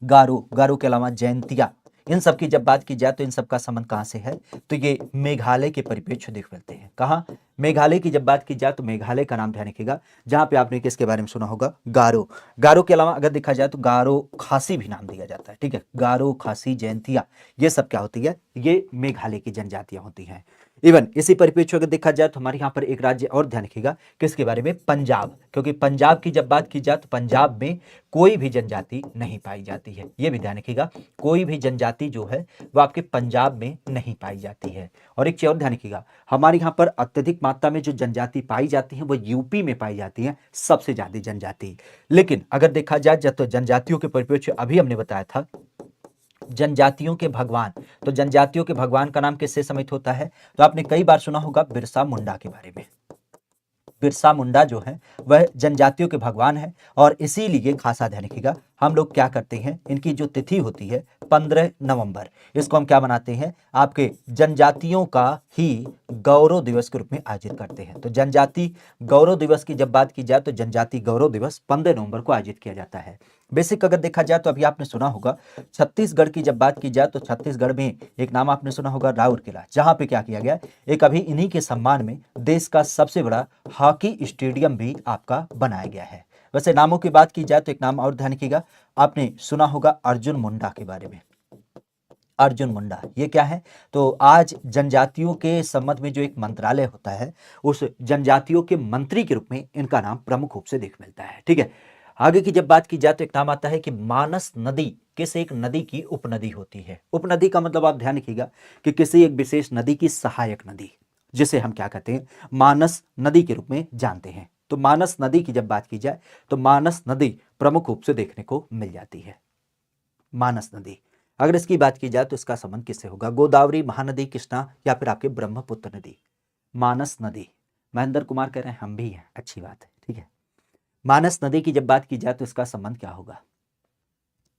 गारो, गारो के अलावा जयंतिया, इन सब की जब बात की जाए तो इन सब का संबंध कहाँ से है, तो ये मेघालय के परिप्रेक्ष्य देख मिलते हैं। कहाँ, मेघालय की जब बात की जाए तो मेघालय का नाम ध्यान रखिएगा, जहां पे आपने किसके बारे में सुना होगा, गारो। गारो के अलावा अगर देखा जाए तो गारो खासी भी नाम दिया जाता है। ठीक है, गारो, खासी, जयंतिया, ये सब क्या होती है, ये मेघालय की जनजातियां होती हैं। इवन इसी परिप्रेक्ष्य अगर देखा जाए तो हमारे यहाँ पर एक राज्य और ध्यान रखिएगा, किसके बारे में, पंजाब, क्योंकि पंजाब की जब बात की जाए तो पंजाब में कोई भी जनजाति नहीं पाई जाती है। ये भी ध्यान रखिएगा, कोई भी जनजाति जो है वो आपके पंजाब में नहीं पाई जाती है। और एक चीज और ध्यान रखिएगा, हमारे यहाँ पर अत्यधिक मात्रा में जो जनजाति पाई जाती है वो यूपी में पाई जाती है, सबसे ज्यादा जनजाति। लेकिन अगर देखा जाए जब तो जनजातियों के परिप्रेक्ष्य अभी हमने बताया था जनजातियों के भगवान, तो जनजातियों के भगवान का नाम किससे समित होता है, तो आपने कई बार सुना होगा बिरसा मुंडा के बारे में। बिरसा मुंडा जो है वह जनजातियों के भगवान है, और इसीलिए खासा ध्यान रखिएगा, हम लोग क्या करते हैं, इनकी जो तिथि होती है 15 नवंबर, इसको हम क्या बनाते हैं, आपके जनजातियों का ही गौरव दिवस के रूप में आयोजित करते हैं। तो जनजाति गौरव दिवस की जब बात की जाए तो जनजाति गौरव दिवस 15 नवंबर को आयोजित किया जाता है। बेसिक अगर देखा जाए तो अभी आपने सुना होगा छत्तीसगढ़ की जब बात की जाए तो छत्तीसगढ़ में एक नाम आपने सुना होगा राउरकेला, जहां पे क्या किया गया, एक अभी इन्हीं के सम्मान में देश का सबसे बड़ा हॉकी स्टेडियम भी आपका बनाया गया है। वैसे नामों की बात की जाए तो एक नाम और ध्यान रखिएगा, आपने सुना होगा अर्जुन मुंडा के बारे में। अर्जुन मुंडा ये क्या है, तो आज जनजातियों के संबंध में जो एक मंत्रालय होता है, उस जनजातियों के मंत्री के रूप में इनका नाम प्रमुख रूप से देख मिलता है। ठीक है, आगे की जब बात की जाए तो एक नाम आता है कि मानस नदी किस एक नदी की उपनदी होती है। उपनदी का मतलब आप ध्यान रखिएगा कि किसी एक विशेष नदी की सहायक नदी, जिसे हम क्या कहते हैं, मानस नदी के रूप में जानते हैं। तो मानस नदी की जब बात की जाए तो मानस नदी प्रमुख रूप से देखने को मिल जाती है। मानस नदी, अगर इसकी बात की जाए तो इसका संबंध किससे होगा, गोदावरी, महानदी, कृष्णा, या फिर आपके ब्रह्मपुत्र नदी। मानस नदी, महेंद्र कुमार कह रहे हैं हम भी हैं, अच्छी बात है, ठीक है। मानस नदी की जब बात की जाए तो इसका संबंध क्या होगा?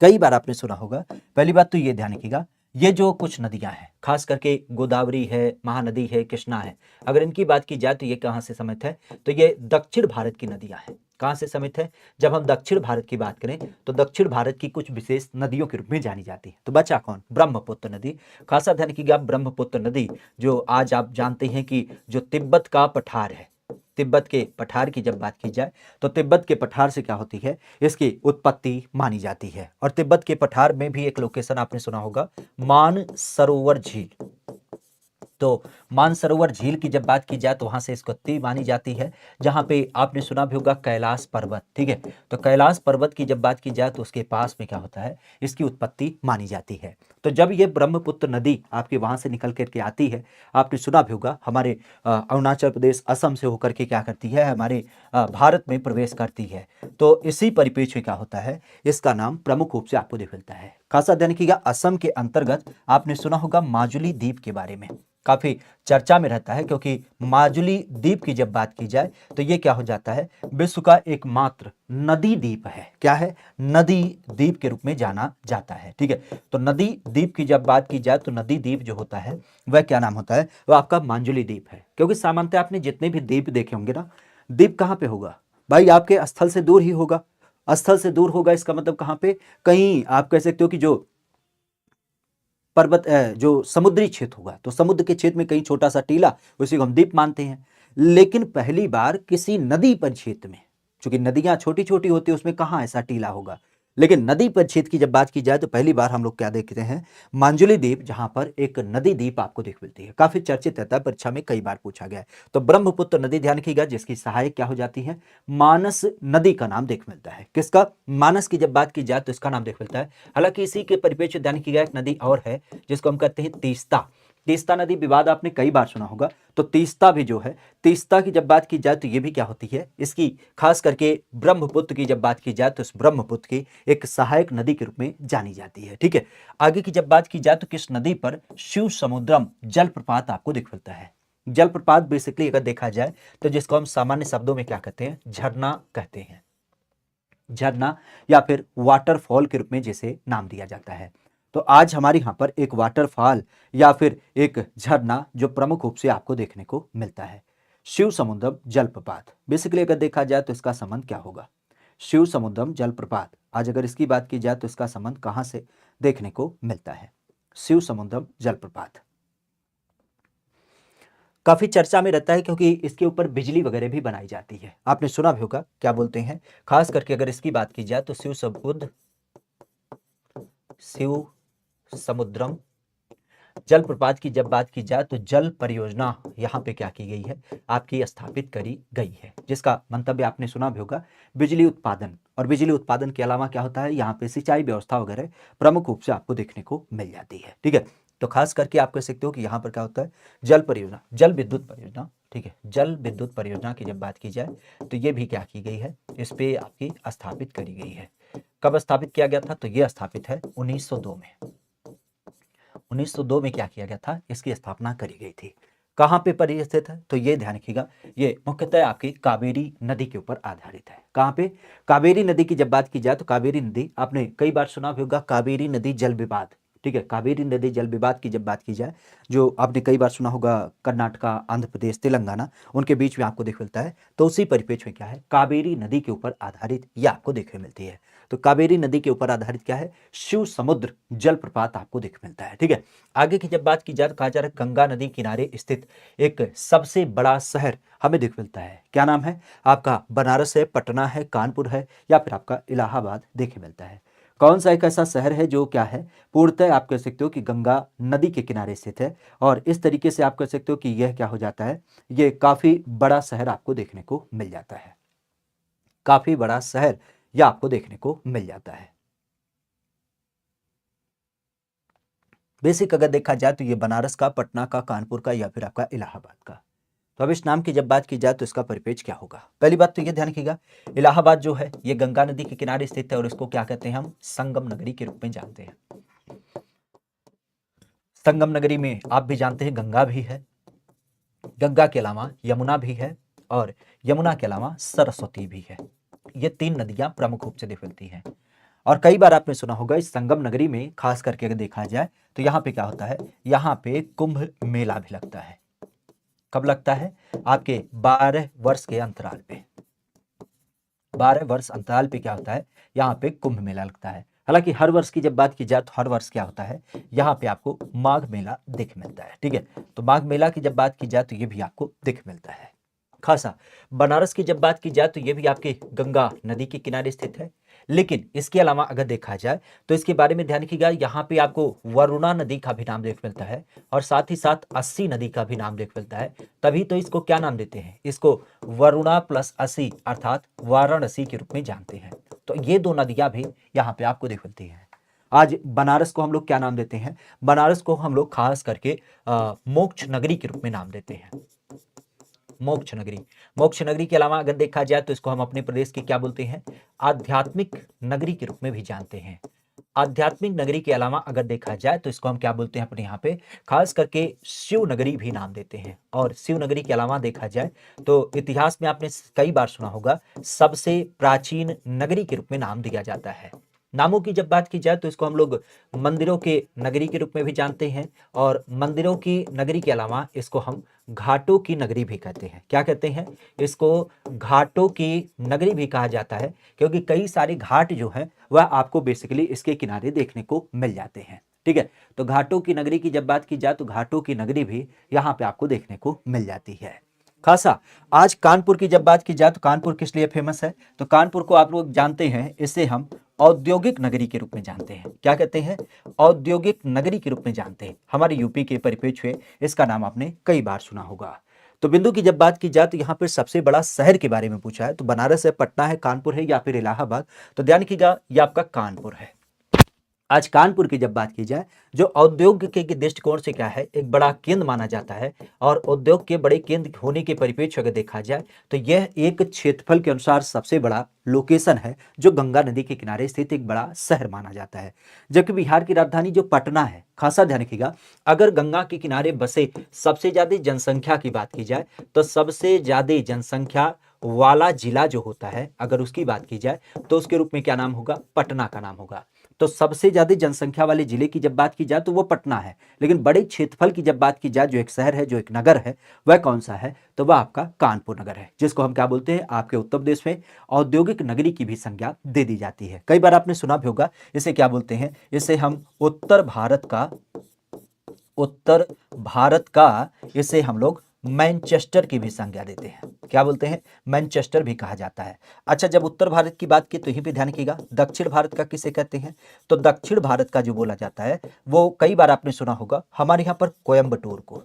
कई बार आपने सुना होगा। पहली बात तो ये ध्यान रखिएगा, ये जो कुछ नदियां हैं, खास करके गोदावरी है, महानदी है, कृष्णा है, अगर इनकी बात की जाए तो ये कहाँ से समित है? तो ये दक्षिण भारत की नदियां हैं। कहाँ से समित है? जब हम दक्षिण भारत की बात करें तो दक्षिण भारत की कुछ विशेष नदियों के रूप में जानी जाती है। तो बचा कौन? ब्रह्मपुत्र नदी। खासा ध्यान रखिएगा, ब्रह्मपुत्र नदी जो आज आप जानते हैं कि जो तिब्बत का पठार है, तिब्बत के पठार की जब बात की जाए तो तिब्बत के पठार से क्या होती है, इसकी उत्पत्ति मानी जाती है। और तिब्बत के पठार में भी एक लोकेशन आपने सुना होगा, मानसरोवर झील। तो मानसरोवर झील की जब बात की जाए तो वहां से इसको उत्पत्ति मानी जाती है, जहां पे आपने सुना भी होगा कैलाश पर्वत, ठीक है। तो कैलाश पर्वत की जब बात की जाए तो उसके पास में क्या होता है, इसकी उत्पत्ति मानी जाती है। तो जब ये ब्रह्मपुत्र नदी आपके वहां से निकल करके आती है, आपने सुना भी होगा हमारे अरुणाचल प्रदेश, असम से होकर के क्या करती है, हमारे भारत में प्रवेश करती है। तो इसी परिप्रेक्ष्य में क्या होता है, इसका नाम प्रमुख रूप से आपको देख मिलता है। खासा ध्यान रखिएगा, असम के अंतर्गत आपने सुना होगा माजुली द्वीप के बारे में, काफी चर्चा में रहता है, क्योंकि माजुली द्वीप की जब बात की जाए तो ये क्या हो जाता है, विश्व का एकमात्र नदी द्वीप है। क्या है? नदी द्वीप के रूप में जाना जाता है, ठीक है। तो नदी द्वीप की जब बात की जाए तो नदी द्वीप जो होता है वह क्या नाम होता है, वह आपका माजुली द्वीप है। क्योंकि सामान्यतः आपने जितने भी द्वीप देखे होंगे ना, द्वीप कहाँ पे होगा भाई, आपके स्थल से दूर ही होगा। स्थल से दूर होगा इसका मतलब कहाँ पे, कहीं आप कह सकते हो कि जो पर्वत जो समुद्री क्षेत्र होगा, तो समुद्र के क्षेत्र में कहीं छोटा सा टीला, उसी को हम द्वीप मानते हैं। लेकिन पहली बार किसी नदी पर क्षेत्र में, चूंकि नदियां छोटी छोटी होती है, उसमें कहाँ ऐसा टीला होगा, लेकिन नदी पर क्षेत्र की जब बात की जाए तो पहली बार हम लोग क्या देखते हैं, मांजुली द्वीप, जहां पर एक नदी द्वीप आपको देख मिलती है। काफी चर्चित रहता है, परीक्षा में कई बार पूछा गया है। तो ब्रह्मपुत्र नदी ध्यान रखिएगा, जिसकी सहायक क्या हो जाती है, मानस नदी का नाम देख मिलता है। किसका? मानस की जब बात की जाए तो इसका नाम देख मिलता है। हालांकि इसी के परिप्रेक्ष्य ध्यान रखिएगा, एक नदी और है जिसको हम कहते हैं तीस्ता। तीस्ता नदी विवाद आपने कई बार सुना होगा। तो तीस्ता भी जो है, तीस्ता की जब बात की जाए तो ये भी क्या होती है, इसकी खास करके ब्रह्मपुत्र की जब बात की जाए तो इस ब्रह्मपुत्र की एक सहायक नदी के रूप में जानी जाती है, ठीक है। आगे की जब बात की जाए तो किस नदी पर शिव समुद्रम जलप्रपात आपको दिख मिलता है। जलप्रपात बेसिकली अगर देखा जाए तो जिसको हम सामान्य शब्दों में क्या कहते हैं, झरना कहते हैं। झरना या फिर वाटरफॉल के रूप में जिसे नाम दिया जाता है। तो आज हमारे यहाँ पर एक वाटरफॉल या फिर एक झरना जो प्रमुख रूप से आपको देखने को मिलता है, शिव समुद्रम जलप्रपात। बेसिकली अगर देखा जाए तो इसका संबंध क्या होगा, शिव समुद्रम जलप्रपात। आज अगर इसकी बात की जाए तो इसका संबंध कहाँ से देखने को मिलता है, शिव समुद्रम जलप्रपात। काफी चर्चा में रहता है क्योंकि इसके ऊपर बिजली वगैरह भी बनाई जाती है। आपने सुना भी होगा, क्या बोलते हैं, खास करके अगर इसकी बात की जाए तो शिव समुद्रम जलप्रपात की जब बात की जाए तो जल परियोजना यहाँ पे क्या की गई है, आपकी स्थापित करी गई है, जिसका मंतव्य आपने सुना भी होगा, बिजली उत्पादन। और बिजली उत्पादन के अलावा क्या होता है, यहाँ पे सिंचाई व्यवस्था वगैरह प्रमुख रूप से आपको देखने को मिल जाती है, ठीक है। तो खास करके आप कह सकते हो कि यहाँ पर क्या होता है, जल परियोजना, जल विद्युत परियोजना, ठीक है। जल विद्युत परियोजना की जब बात की जाए तो ये भी क्या की गई है, इस पे आपकी स्थापित करी गई है। कब स्थापित किया गया था, तो ये स्थापित है 1902 में। 1902 में क्या किया गया था, इसकी स्थापना करी गई थी। कहाँ पे परिस्थित है, तो ये ध्यान रखिएगा, ये मुख्यतः आपकी कावेरी नदी के ऊपर आधारित है। कहाँ पे? कावेरी नदी की जब बात की जाए तो कावेरी नदी आपने कई बार सुना भी होगा, कावेरी नदी जल विवाद, ठीक है। कावेरी नदी जल विवाद की जब बात की जाए, जो आपने कई बार सुना होगा, कर्नाटका, आंध्र प्रदेश, तेलंगाना, उनके बीच में आपको देख मिलता है। तो उसी परिप्रेक्ष्य में क्या है, कावेरी नदी के ऊपर आधारित यह आपको देखने मिलती है। तो कावेरी नदी के ऊपर आधारित क्या है, शिव समुद्र जलप्रपात आपको देख मिलता है, ठीक है। आगे की जब बात की जाए तो कहा जा रहा है गंगा नदी किनारे स्थित एक सबसे बड़ा शहर हमें देख मिलता है। क्या नाम है आपका? बनारस है, पटना है, कानपुर है, या फिर आपका इलाहाबाद देखे मिलता है। कौन सा एक ऐसा शहर है जो क्या है, पूर्णतः आप कह सकते हो कि गंगा नदी के किनारे स्थित है। और इस तरीके से आप कह सकते हो कि यह क्या हो जाता है, ये काफी बड़ा शहर आपको देखने को मिल जाता है। काफी बड़ा शहर यह आपको देखने को मिल जाता है। बेसिक अगर देखा जाए तो ये बनारस का, पटना का, कानपुर का, या फिर आपका इलाहाबाद का। तो अब इस नाम की जब बात की जाए तो इसका परिपेक्ष क्या होगा। पहली बात तो ये ध्यान रखिएगा, इलाहाबाद जो है ये गंगा नदी के किनारे स्थित है और इसको क्या कहते हैं, हम संगम नगरी के रूप में जानते हैं। संगम नगरी में आप भी जानते हैं गंगा भी है, गंगा के अलावा यमुना भी है, और यमुना के अलावा सरस्वती भी है। ये 3 नदियां प्रमुख रूप से मिलती हैं। और कई बार आपने सुना होगा इस संगम नगरी में खास करके अगर देखा जाए तो यहाँ पे क्या होता है, यहाँ पे कुंभ मेला भी लगता है। कब लगता है? आपके 12 वर्ष के अंतराल पे, 12 वर्ष अंतराल पे क्या होता है, यहाँ पे कुंभ मेला लगता है। हालांकि हर वर्ष की जब बात की जाए तो हर वर्ष क्या होता है, यहाँ पे आपको माघ मेला दिख मिलता है। ठीक है, तो माघ मेला की जब बात की जाए तो ये भी आपको दिख मिलता है। खासा बनारस की जब बात की जाए तो ये भी आपके गंगा नदी के किनारे स्थित है। लेकिन इसके अलावा अगर देखा जाए तो इसके बारे में ध्यान रखिएगा, यहाँ पे आपको वरुणा नदी का भी नाम देख मिलता है और साथ ही साथ अस्सी नदी का भी नाम देख मिलता है। तभी तो इसको क्या नाम देते हैं, इसको वरुणा प्लस अस्सी अर्थात वाराणसी के रूप में जानते हैं। तो ये 2 नदियां भी यहाँ पे आपको देख मिलती हैं। आज बनारस को हम लोग क्या नाम देते हैं, बनारस को हम लोग खास करके मोक्ष नगरी के रूप में नाम देते हैं। मोक्ष नगरी, मोक्ष नगरी के अलावा अगर देखा जाए तो इसको हम अपने प्रदेश की क्या बोलते हैं, आध्यात्मिक नगरी के रूप में भी जानते हैं। आध्यात्मिक नगरी के अलावा अगर देखा जाए तो इसको हम क्या बोलते हैं अपने यहाँ पे, खास करके शिव नगरी भी नाम देते हैं। और शिव नगरी के अलावा देखा जाए तो इतिहास में आपने कई बार सुना होगा सबसे प्राचीन नगरी के रूप में नाम दिया जाता है। नामों की जब बात की जाए तो इसको हम लोग मंदिरों के नगरी के रूप में भी जानते हैं और मंदिरों की नगरी के अलावा इसको हम घाटों की नगरी भी कहते हैं। क्या कहते हैं, इसको घाटों की नगरी भी कहा जाता है, क्योंकि कई सारे घाट जो है वह आपको बेसिकली इसके किनारे देखने को मिल जाते हैं। ठीक है, तो घाटों की नगरी की जब बात की जाए तो घाटों की नगरी भी यहाँ पे आपको देखने को मिल जाती है। खासा आज कानपुर की जब बात की जाए तो कानपुर किस लिए फेमस है, तो कानपुर को आप लोग जानते हैं, इसे हम औद्योगिक नगरी के रूप में जानते हैं। क्या कहते हैं, औद्योगिक नगरी के रूप में जानते हैं। हमारे यूपी के परिप्रेक्ष्य में इसका नाम आपने कई बार सुना होगा। तो बिंदु की जब बात की जाए तो यहाँ पर सबसे बड़ा शहर के बारे में पूछा है, तो बनारस है, पटना है, कानपुर है या फिर इलाहाबाद, तो ध्यान रखिएगा ये आपका कानपुर है। आज कानपुर की जब बात की जाए, जो उद्योग के दृष्टिकोण से क्या है, एक बड़ा केंद्र माना जाता है और उद्योग के बड़े केंद्र होने के परिप्रेक्ष्य अगर देखा जाए तो यह एक क्षेत्रफल के अनुसार सबसे बड़ा लोकेशन है, जो गंगा नदी के किनारे स्थित एक बड़ा शहर माना जाता है। जबकि बिहार की राजधानी जो पटना है, खासा ध्यान रखिएगा, अगर गंगा के किनारे बसे सबसे ज्यादा जनसंख्या की बात की जाए तो सबसे ज्यादा जनसंख्या वाला जिला जो होता है, अगर उसकी बात की जाए तो उसके रूप में क्या नाम होगा, पटना का नाम होगा। तो सबसे ज्यादा जनसंख्या वाले जिले की जब बात की जाए तो वो पटना है। लेकिन बड़े क्षेत्रफल की जब बात की जाए, जो एक शहर है, जो एक नगर है, वह कौन सा है, तो वह आपका कानपुर नगर है, जिसको हम क्या बोलते हैं, आपके उत्तर प्रदेश में औद्योगिक नगरी की भी संज्ञा दे दी जाती है। कई बार आपने सुना भी होगा, इसे क्या बोलते हैं, इसे हम उत्तर भारत का इसे हम लोग मैनचेस्टर की भी संज्ञा देते हैं। क्या बोलते हैं, मैनचेस्टर भी कहा जाता है। अच्छा, जब उत्तर भारत की बात की तो यहीं पे ध्यान रखिएगा, दक्षिण भारत का किसे कहते हैं, तो दक्षिण भारत का जो बोला जाता है वो कई बार आपने सुना होगा हमारे यहाँ पर कोयम्बटूर को,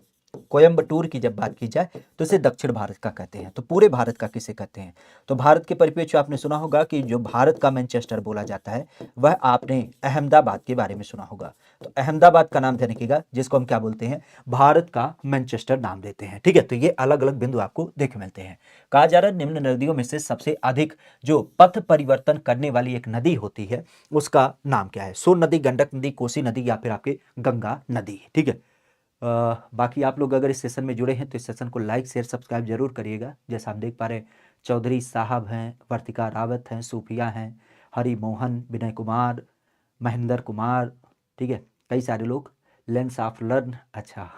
कोयम्बटूर की जब बात की जाए तो इसे दक्षिण भारत का कहते हैं। तो पूरे भारत का किसे कहते हैं, तो भारत के परिप्रेक्ष्य आपने सुना होगा कि जो भारत का मैनचेस्टर बोला जाता है वह आपने अहमदाबाद के बारे में सुना होगा। तो अहमदाबाद का नाम ध्यान रखिएगा, जिसको हम क्या बोलते हैं, भारत का मैनचेस्टर नाम देते हैं। ठीक है, तो ये अलग अलग बिंदु आपको देख मिलते हैं। कहा जा रहा है निम्न नदियों में से सबसे अधिक जो पथ परिवर्तन करने वाली एक नदी होती है उसका नाम क्या है, सोन नदी, गंडक नदी, कोसी नदी या फिर आपके गंगा नदी। ठीक है, बाकी आप लोग अगर इस सेशन में जुड़े हैं तो इस सेशन को लाइक शेयर सब्सक्राइब जरूर करिएगा। जैसा आप देख पा रहे हैं, चौधरी साहब हैं, वर्तिका रावत हैं, सूफिया हैं, हरि मोहन, विनय कुमार, महेंद्र कुमार, ठीक है, कई सारे लोग, लेंस ऑफ लर्न, अच्छा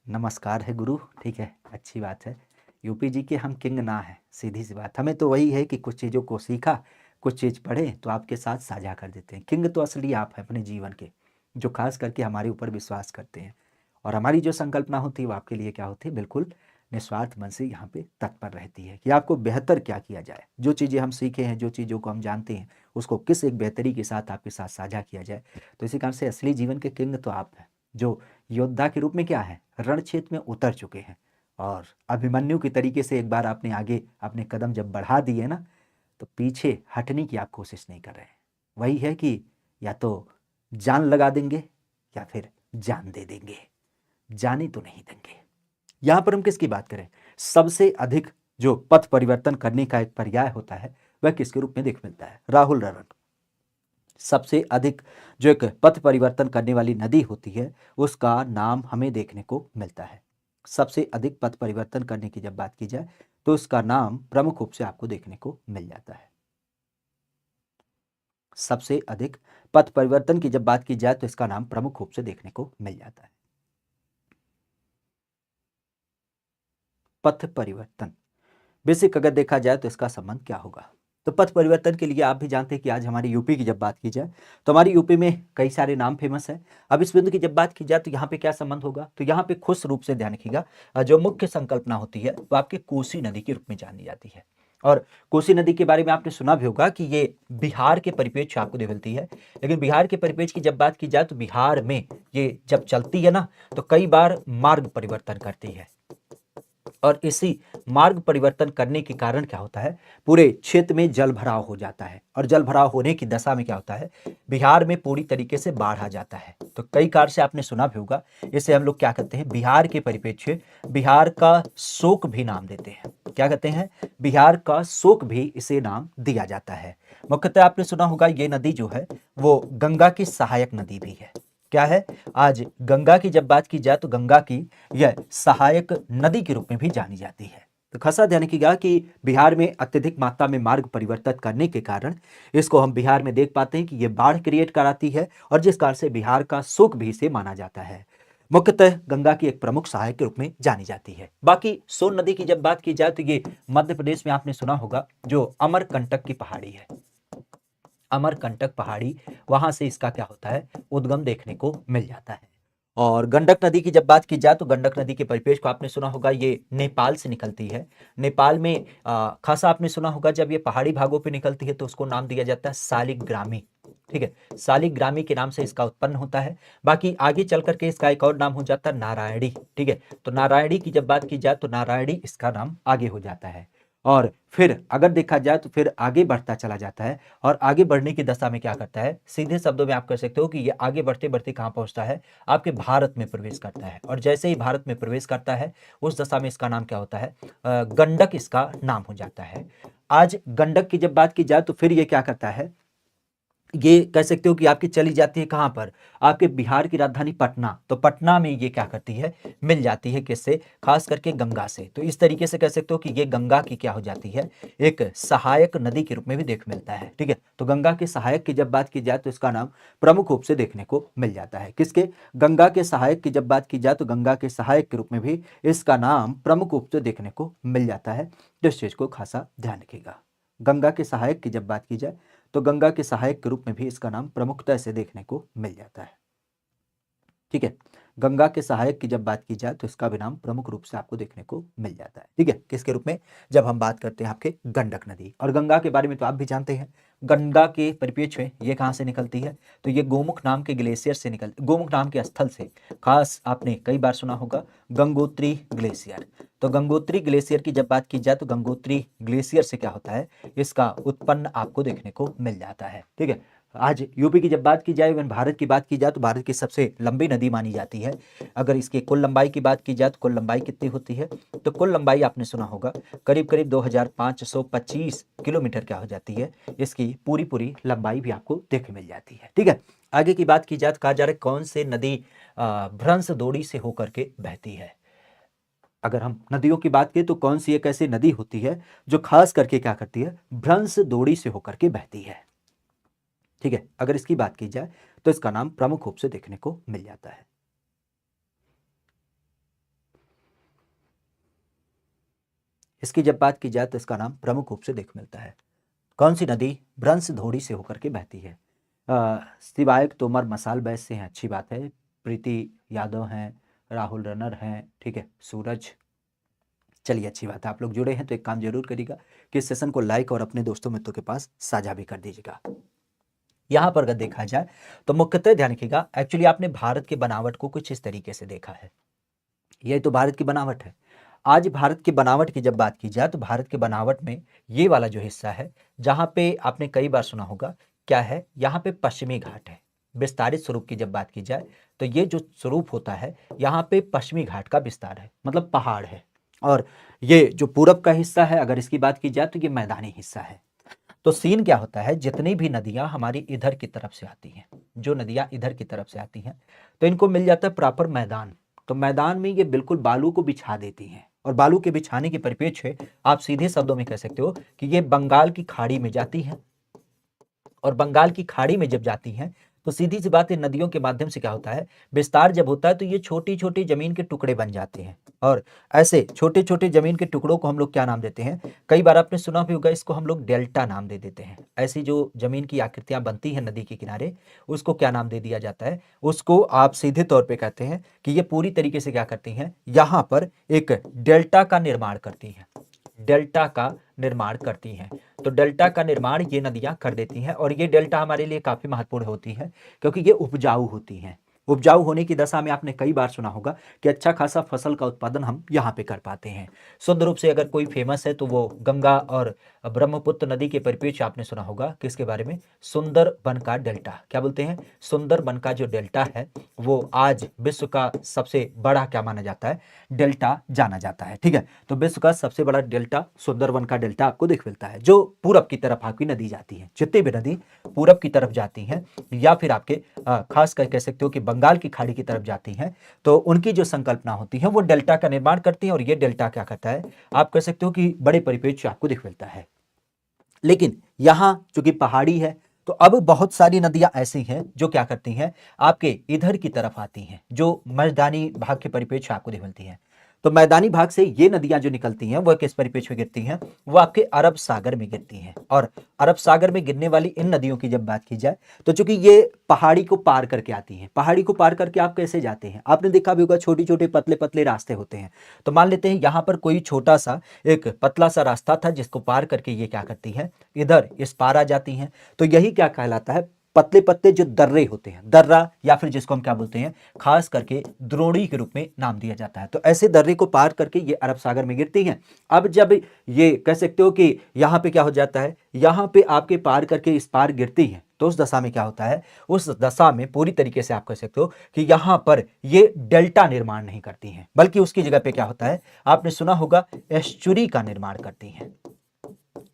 नमस्कार है गुरु, ठीक है, अच्छी बात है। यूपी जी के हम किंग ना हैं, सीधी सी बात, हमें तो वही है कि कुछ चीज़ों को सीखा, कुछ चीज़ पढ़े तो आपके साथ साझा कर देते हैं। किंग तो असली आप हैं अपने जीवन के, जो खास करके हमारे ऊपर विश्वास करते हैं और हमारी जो संकल्पना होती है वो आपके लिए क्या होती है, बिल्कुल निस्वार्थ मन से यहाँ पे तत्पर रहती है कि आपको बेहतर क्या किया जाए, जो चीज़ें हम सीखे हैं, जो चीज़ों को हम जानते हैं, उसको किस एक बेहतरी के साथ आपके साथ साझा किया जाए। तो इसी कारण से असली जीवन के किंग तो आप हैं, जो योद्धा के रूप में क्या है, रण क्षेत्र में उतर चुके हैं और अभिमन्यु की तरीके से एक बार आपने आगे अपने कदम जब बढ़ा दिए ना, तो पीछे हटने की आप कोशिश नहीं कर रहे हैं। वही है कि या तो जान लगा देंगे या फिर जान दे देंगे, जाने तो नहीं देंगे। यहां पर हम किसकी बात करें, सबसे अधिक जो पथ परिवर्तन करने का एक पर्याय होता है वह किसके रूप में देख मिलता है, राहुल रवन। सबसे अधिक जो एक पथ परिवर्तन करने वाली नदी होती है उसका नाम हमें देखने को मिलता है। सबसे अधिक पथ परिवर्तन करने की जब बात की जाए तो इसका नाम प्रमुख रूप से आपको देखने को मिल जाता है। सबसे अधिक पथ परिवर्तन की जब बात की जाए तो इसका नाम प्रमुख रूप से देखने को मिल जाता है। पथ परिवर्तन बेसिक अगर देखा जाए तो इसका संबंध क्या होगा? तो पथ परिवर्तन के लिए आप भी जानते हैं कि आज हमारी यूपी की जब बात की जाए तो हमारी यूपी में कई सारे नाम फेमस है। अब इस बिंदु की जब बात की जाए तो यहाँ पे क्या संबंध होगा? तो यहाँ पे खुश रूप से ध्यान रखिएगा, जो मुख्य संकल्पना होती है वो आपके कोसी नदी के रूप में जानी जाती है। और कोसी नदी के बारे में आपने सुना भी होगा कि ये बिहार के परिप्रेक्ष्य आपको मिलती है, लेकिन बिहार के परिप्रेक्ष्य की जब बात की जाए तो बिहार में ये जब चलती है ना तो कई बार मार्ग परिवर्तन करती है। और इसी मार्ग परिवर्तन करने के कारण क्या होता है, पूरे क्षेत्र में जल भराव हो जाता है। और जल भराव होने की दशा में क्या होता है, बिहार में पूरी तरीके से बाढ़ आ जाता है। तो कई कार से आपने सुना भी होगा, इसे हम लोग क्या कहते हैं, बिहार के परिप्रेक्ष्य बिहार का शोक भी नाम देते हैं। क्या कहते हैं? बिहार का शोक भी इसे नाम दिया जाता है। मुख्यतः आपने सुना होगा ये नदी जो है वो गंगा की सहायक नदी भी है। क्या है? आज गंगा की जब बात की जाए तो गंगा की यह सहायक नदी के रूप में भी जानी जाती है। तो खासा ध्यान रखिएगा कि बिहार में अत्यधिक मात्रा में मार्ग परिवर्तन करने के कारण इसको हम बिहार में देख पाते हैं कि यह बाढ़ क्रिएट कराती है और जिस कारण से बिहार का शोक भी इसे माना जाता है। मुख्यतः गंगा की एक प्रमुख सहायक के रूप में जानी जाती है। बाकी सोन नदी की जब बात की जाए तो ये मध्य प्रदेश में आपने सुना होगा, जो अमरकंटक की पहाड़ी है, अमरकंटक पहाड़ी, वहां से इसका क्या होता है, उद्गम देखने को मिल जाता है। और गंडक नदी की जब बात की जाए तो गंडक नदी के परिपेश को आपने सुना होगा, ये नेपाल से निकलती है। नेपाल में खासा आपने सुना होगा, जब ये पहाड़ी भागों पे निकलती है तो उसको नाम दिया जाता है शालिग्रामी। ठीक है, शालिग्रामी के नाम से इसका उत्पन्न होता है। बाकी आगे चल करके इसका एक और नाम हो जाता है नारायणी। ठीक है, तो नारायणी की जब बात की जाए तो नारायणी इसका नाम आगे हो जाता है। और फिर अगर देखा जाए तो फिर आगे बढ़ता चला जाता है और आगे बढ़ने की दशा में क्या करता है, सीधे शब्दों में आप कह सकते हो कि ये आगे बढ़ते बढ़ते कहां पहुंचता है, आपके भारत में प्रवेश करता है। और जैसे ही भारत में प्रवेश करता है उस दशा में इसका नाम क्या होता है, गंडक इसका नाम हो जाता है। आज गंडक की जब बात की जाए तो फिर ये क्या करता है, ये कह सकते हो कि आपकी चली जाती है कहां पर, आपके बिहार की राजधानी पटना। तो पटना में ये क्या करती है, मिल जाती है किससे, खास करके गंगा से। तो इस तरीके से कह सकते हो कि ये गंगा की क्या हो जाती है, एक सहायक नदी के रूप में भी देख मिलता है। ठीक है, तो गंगा के सहायक की जब बात की जाए तो इसका नाम प्रमुख रूप से देखने को मिल जाता है। किसके? गंगा के सहायक की जब बात की जाए तो गंगा के सहायक के रूप में भी इसका नाम प्रमुख रूप से देखने को मिल जाता है। तो इस चीज को खासा ध्यान रखिएगा। गंगा के सहायक की जब बात की जाए तो गंगा के सहायक के रूप में भी इसका नाम प्रमुखता से देखने को मिल जाता है। ठीक है, गंगा के सहायक की जब बात की जाए तो इसका भी नाम प्रमुख रूप से आपको देखने को मिल जाता है। ठीक है, किसके रूप में, जब हम बात करते हैं आपके गंडक नदी। और गंगा के बारे में तो आप भी जानते हैं, गंगा के परिप्रेक्ष्य में ये कहाँ से निकलती है, तो ये गोमुख नाम के ग्लेशियर से गोमुख नाम के स्थल से, खास आपने कई बार सुना होगा गंगोत्री ग्लेशियर। तो गंगोत्री ग्लेशियर की जब बात की जाए तो गंगोत्री ग्लेशियर से क्या होता है, इसका उत्पन्न आपको देखने को मिल जाता है। ठीक है, आज यूपी की जब बात की जाए, इवन भारत की बात की जाए तो भारत की सबसे लंबी नदी मानी जाती है। अगर इसकी कुल लंबाई की बात की जाए तो कुल लंबाई कितनी होती है, तो कुल लंबाई आपने सुना होगा करीब करीब 2525 किलोमीटर क्या हो जाती है, इसकी पूरी पूरी लंबाई भी आपको देखने मिल जाती है। ठीक है, आगे की बात की जाए तो कहा जा रहा है कौन से नदी भ्रंश दौड़ी से होकर के बहती है। अगर हम नदियों की बात करें तो कौन सी एक ऐसी नदी होती है जो खास करके क्या करती है, भ्रंश दौड़ी से होकर के बहती है। ठीक है, अगर इसकी बात की जाए तो इसका नाम प्रमुख रूप से देखने को मिल जाता है। इसकी जब बात की जाए तो इसका नाम प्रमुख रूप से देख मिलता है। कौन सी नदी भ्रंश धोड़ी से होकर के बहती है? सिवाय तोमर मसाल बैस से हैं, अच्छी बात है। प्रीति यादव हैं, राहुल रनर हैं, ठीक है, सूरज, चलिए अच्छी बात है। आप लोग जुड़े हैं तो एक काम जरूर करिएगा कि इस सेशन को लाइक और अपने दोस्तों मित्रों के पास साझा भी कर दीजिएगा। यहां पर अगर देखा जाए तो मुख्यतः ध्यान रखिएगा, एक्चुअली आपने भारत की बनावट को कुछ इस तरीके से देखा है। ये तो भारत की बनावट है। आज भारत की बनावट की जब बात की जाए तो भारत की बनावट में ये वाला जो हिस्सा है, जहां पे आपने कई बार सुना होगा, क्या है, यहाँ पे पश्चिमी घाट है। विस्तारित स्वरूप की जब बात की जाए तो ये जो स्वरूप होता है, यहाँ पे पश्चिमी घाट का विस्तार है, मतलब पहाड़ है। और ये जो पूरब का हिस्सा है, अगर इसकी बात की जाए तो ये मैदानी हिस्सा है। तो सीन क्या होता है, जितनी भी नदियां हमारी इधर की तरफ से आती हैं, जो नदियां इधर की तरफ से आती हैं, तो इनको मिल जाता है प्रॉपर मैदान। तो मैदान में ये बिल्कुल बालू को बिछा देती हैं और बालू के बिछाने के परिप्रेक्ष्य आप सीधे शब्दों में कह सकते हो कि ये बंगाल की खाड़ी में जाती है। और बंगाल की खाड़ी में जब जाती हैं तो सीधी सी बात है, नदियों के माध्यम से क्या होता है, विस्तार जब होता है तो ये छोटी छोटी जमीन के टुकड़े बन जाते हैं। और ऐसे छोटे छोटे जमीन के टुकड़ों को हम लोग क्या नाम देते हैं, कई बार आपने सुना भी होगा, इसको हम लोग डेल्टा नाम दे देते हैं। ऐसी जो जमीन की आकृतियां बनती हैं नदी के किनारे, उसको क्या नाम दे दिया जाता है, उसको आप सीधे तौर पर कहते हैं कि ये पूरी तरीके से क्या करती हैं, यहां पर एक डेल्टा का निर्माण करती हैं, डेल्टा का निर्माण करती हैं। तो डेल्टा का निर्माण ये नदियां कर देती हैं और ये डेल्टा हमारे लिए काफी महत्वपूर्ण होती है क्योंकि ये उपजाऊ होती हैं। उपजाऊ होने की दशा में आपने कई बार सुना होगा कि अच्छा खासा फसल का उत्पादन हम यहाँ पे कर पाते हैं। शुद्ध रूप से अगर कोई फेमस है तो वो गंगा और ब्रह्मपुत्र नदी के परिप्रेक्ष्य आपने सुना होगा किसके बारे में, सुंदरबन का डेल्टा। क्या बोलते हैं, सुंदरबन का जो डेल्टा है वो आज विश्व का सबसे बड़ा क्या माना जाता है, डेल्टा जाना जाता है। ठीक है, तो विश्व का सबसे बड़ा डेल्टा सुंदरबन का डेल्टा आपको दिख मिलता है, जो पूरब की तरफ आपकी नदी जाती है। जितनी भी नदी पूरब की तरफ जाती हैं या फिर आपके खास कर कह सकते हो कि बंगाल की खाड़ी की तरफ जाती हैं, तो उनकी जो संकल्पना होती है वो डेल्टा का निर्माण करती हैं। और ये डेल्टा क्या करता है, आप कह सकते हो कि बड़े परिप्रेक्ष्य आपको दिख मिलता है। लेकिन यहां चूंकि पहाड़ी है तो अब बहुत सारी नदियां ऐसी हैं जो क्या करती हैं, आपके इधर की तरफ आती हैं, जो मैदानी भाग के परिप्रेक्ष्य आपको दिख मिलती हैं। तो मैदानी भाग से ये नदियां जो निकलती हैं वो किस परिप्रेक्ष्य में गिरती हैं, वो आपके अरब सागर में गिरती हैं। और अरब सागर में गिरने वाली इन नदियों की जब बात की जाए तो चूंकि ये पहाड़ी को पार करके आती हैं, पहाड़ी को पार करके आप कैसे जाते हैं, आपने देखा भी होगा छोटी छोटे पतले पतले रास्ते होते हैं। तो मान लेते हैं यहां पर कोई छोटा सा एक पतला सा रास्ता था जिसको पार करके ये क्या करती है, इधर इस पार आ जाती हैं। तो यही क्या कहलाता है, पतले पतले जो दर्रे होते हैं, दर्रा या फिर जिसको हम क्या बोलते हैं, खास करके द्रोणी के रूप में नाम दिया जाता है। तो ऐसे दर्रे को पार करके ये अरब सागर में गिरती हैं। अब जब ये कह सकते हो कि यहां पे क्या हो जाता है, यहां पे आपके पार करके इस पार गिरती हैं, तो उस दशा में क्या होता है, उस दशा में पूरी तरीके से आप कह सकते हो कि यहां पर ये डेल्टा निर्माण नहीं करती हैं, बल्कि उसकी जगह पे क्या होता है, आपने सुना होगा एस्चुरी का निर्माण करती हैं।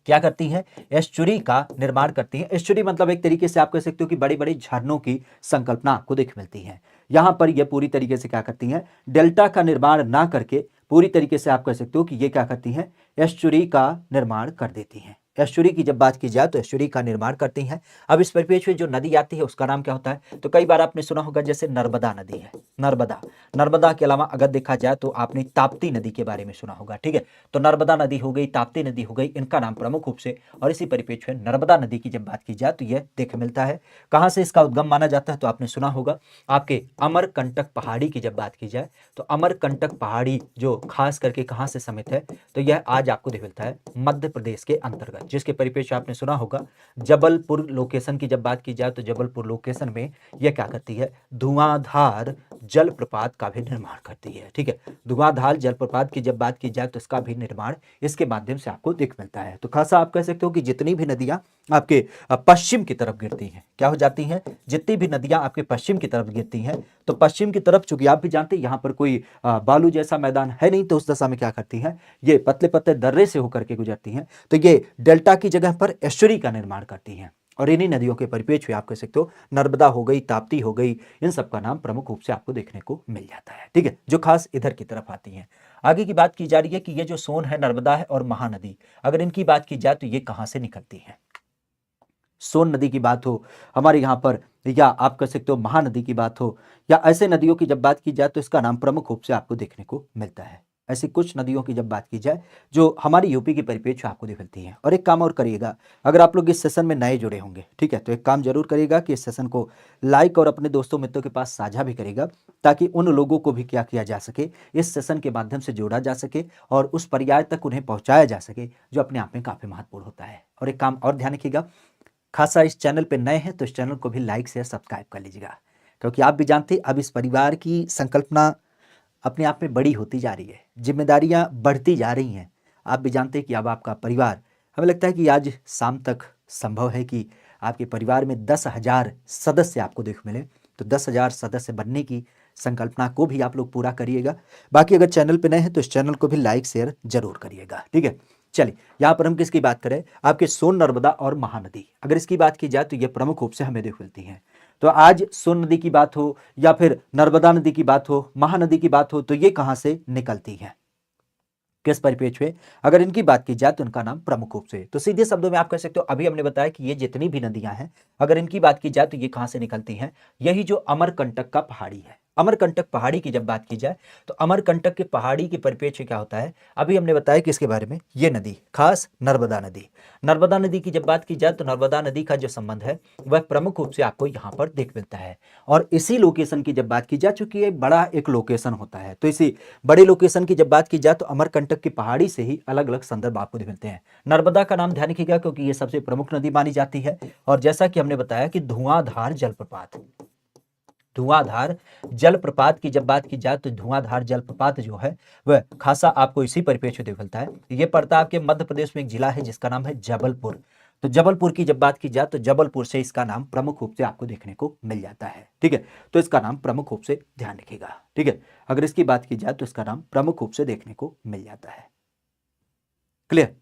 क्या करती हैं, एस्चुरी का निर्माण करती हैं। एस्चुरी मतलब एक तरीके से आप कह सकते हो कि बड़ी बड़ी झरनों की संकल्पना आपको दिख मिलती है। यहां पर ये पूरी तरीके से क्या करती हैं, डेल्टा का निर्माण ना करके पूरी तरीके से आप कह सकते हो कि ये क्या करती हैं, एस्चुरी का निर्माण कर देती हैं। एस्चुरी की जब बात की जाए तो एस्चुरी का निर्माण करती हैं। अब इस परिप्रेक्ष्य में जो नदी आती है उसका नाम क्या होता है, तो कई बार आपने सुना होगा जैसे नर्मदा नदी है, नर्मदा। नर्मदा के अलावा अगर देखा जाए तो आपने ताप्ती नदी के बारे में सुना होगा। ठीक है, तो नर्मदा नदी हो गई, ताप्ती नदी हो गई, इनका नाम प्रमुख रूप से। और इसी परिप्रेक्ष्य में नर्मदा नदी की जब बात की जाए तो यह देख मिलता है। कहां से इसका उद्गम माना जाता है, तो आपने सुना होगा आपके अमरकंटक पहाड़ी की जब बात की जाए तो अमरकंटक पहाड़ी जो खास करके कहां से समित है, तो यह आज आपको दिख मिलता है मध्य प्रदेश के अंतर्गत, जिसके परिप्रेक्ष्य आपने सुना होगा जबलपुर लोकेशन की जब बात की जाए तो जबलपुर लोकेशन में यह क्या करती है, धुआंधार जलप्रपात का भी निर्माण करती है। ठीक है, धुआंधार जलप्रपात की जब बात की जाए तो इसका भी निर्माण इसके माध्यम से आपको दिख मिलता है। तो खासा आप कह सकते हो कि जितनी भी नदियां आपके पश्चिम की तरफ गिरती हैं, क्या हो जाती हैं, जितनी भी नदियां आपके पश्चिम की तरफ गिरती हैं, तो पश्चिम की तरफ चूंकि आप भी जानते हैं यहां पर कोई बालू जैसा मैदान है नहीं, तो उस दशा में क्या करती हैं, ये पतले पतले दर्रे से होकर के गुजरती हैं। तो ये डेल्टा की जगह पर एस्चुरी का निर्माण करती हैं। और इन्हीं नदियों के परिप्रेक्ष्य में आप कह सकते हो नर्मदा हो गई, ताप्ती हो गई, इन सब का नाम प्रमुख रूप से आपको देखने को मिल जाता है। ठीक है, जो खास इधर की तरफ आती हैं। आगे की बात की जा रही है कि ये जो सोन है, नर्मदा है और महानदी, अगर इनकी बात की जाए तो ये कहां से निकलती है। सोन नदी की बात हो हमारे यहाँ पर, या आप कह सकते हो महानदी की बात हो, या ऐसे नदियों की जब बात की जाए तो इसका नाम प्रमुख रूप से आपको देखने को मिलता है। ऐसी कुछ नदियों की जब बात की जाए जो हमारी यूपी की परिप्रेक्ष्य आपको दिख मिलती हैं। और एक काम और करिएगा, अगर आप लोग इस सेशन में नए जुड़े होंगे, ठीक है, तो एक काम जरूर करिएगा कि इस सेशन को लाइक और अपने दोस्तों मित्रों के पास साझा भी करेगा, ताकि उन लोगों को भी क्या किया जा सके, इस सेशन के माध्यम से जोड़ा जा सके और उस पर्याय तक उन्हें पहुंचाया जा सके, जो अपने आप में काफी महत्वपूर्ण होता है। और एक काम और ध्यान रखिएगा, खासा इस चैनल पे नए हैं तो इस चैनल को भी लाइक शेयर सब्सक्राइब कर लीजिएगा, क्योंकि आप भी जानते हैं अब इस परिवार की संकल्पना अपने आप में बड़ी होती जा रही है, जिम्मेदारियां बढ़ती जा रही हैं। आप भी जानते हैं कि अब आपका परिवार, हमें लगता है कि आज शाम तक संभव है कि आपके परिवार में 10,000 सदस्य आपको देख मिले, तो 10,000 सदस्य बनने की संकल्पना को भी आप लोग पूरा करिएगा। बाकी अगर चैनल पे नए हैं तो इस चैनल को भी लाइक शेयर जरूर करिएगा। ठीक है, चलिए यहाँ पर हम किसकी बात करें, आपके सोन, नर्मदा और महानदी, अगर इसकी बात की जाए तो ये प्रमुख रूप से हमें देख मिलती हैं। तो आज सोन नदी की बात हो या फिर नर्मदा नदी की बात हो, महानदी की बात हो, तो ये कहां से निकलती हैं, किस परिपेक्ष में? अगर इनकी बात की जाए तो इनका नाम प्रमुख रूप से। तो सीधे शब्दों में आप कह सकते हो, अभी हमने बताया कि ये जितनी भी नदियां हैं, अगर इनकी बात की जाए तो ये कहां से निकलती हैं? यही जो अमरकंटक का पहाड़ी है, अमरकंटक पहाड़ी की जब बात की जाए तो अमरकंटक के पहाड़ी के परिप्रेक्ष्य क्या होता है? अभी हमने बताया कि इसके बारे में, ये नदी खास नर्मदा नदी, नर्मदा नदी की जब बात की जाए तो नर्मदा नदी का जो संबंध है वह प्रमुख रूप से आपको यहाँ पर देख मिलता है। और इसी लोकेशन की जब बात की जाए, चूंकि ये बड़ा एक लोकेशन होता है, तो इसी बड़े लोकेशन की जब बात की जाए तो अमरकंटक की पहाड़ी से ही अलग अलग संदर्भ आपको मिलते हैं। नर्मदा का नाम ध्यान रखिएगा क्योंकि ये सबसे प्रमुख नदी मानी जाती है। और जैसा कि हमने बताया कि धुआंधार जलप्रपात, धुआंधार जलप्रपात की जब बात की जाए तो धुआंधार जलप्रपात जो है वह खासा आपको इसी परिप्रेक्ष्य में मिलता है। ये पड़ता है आपके मध्य प्रदेश में एक जिला है जिसका नाम है जबलपुर। तो जबलपुर की जब बात की जाए तो जबलपुर से इसका नाम प्रमुख रूप से आपको देखने को मिल जाता है। ठीक है, तो इसका नाम प्रमुख रूप से ध्यान रखिएगा। ठीक है, अगर इसकी बात की जाए तो इसका नाम प्रमुख रूप से देखने को मिल जाता है। क्लियर?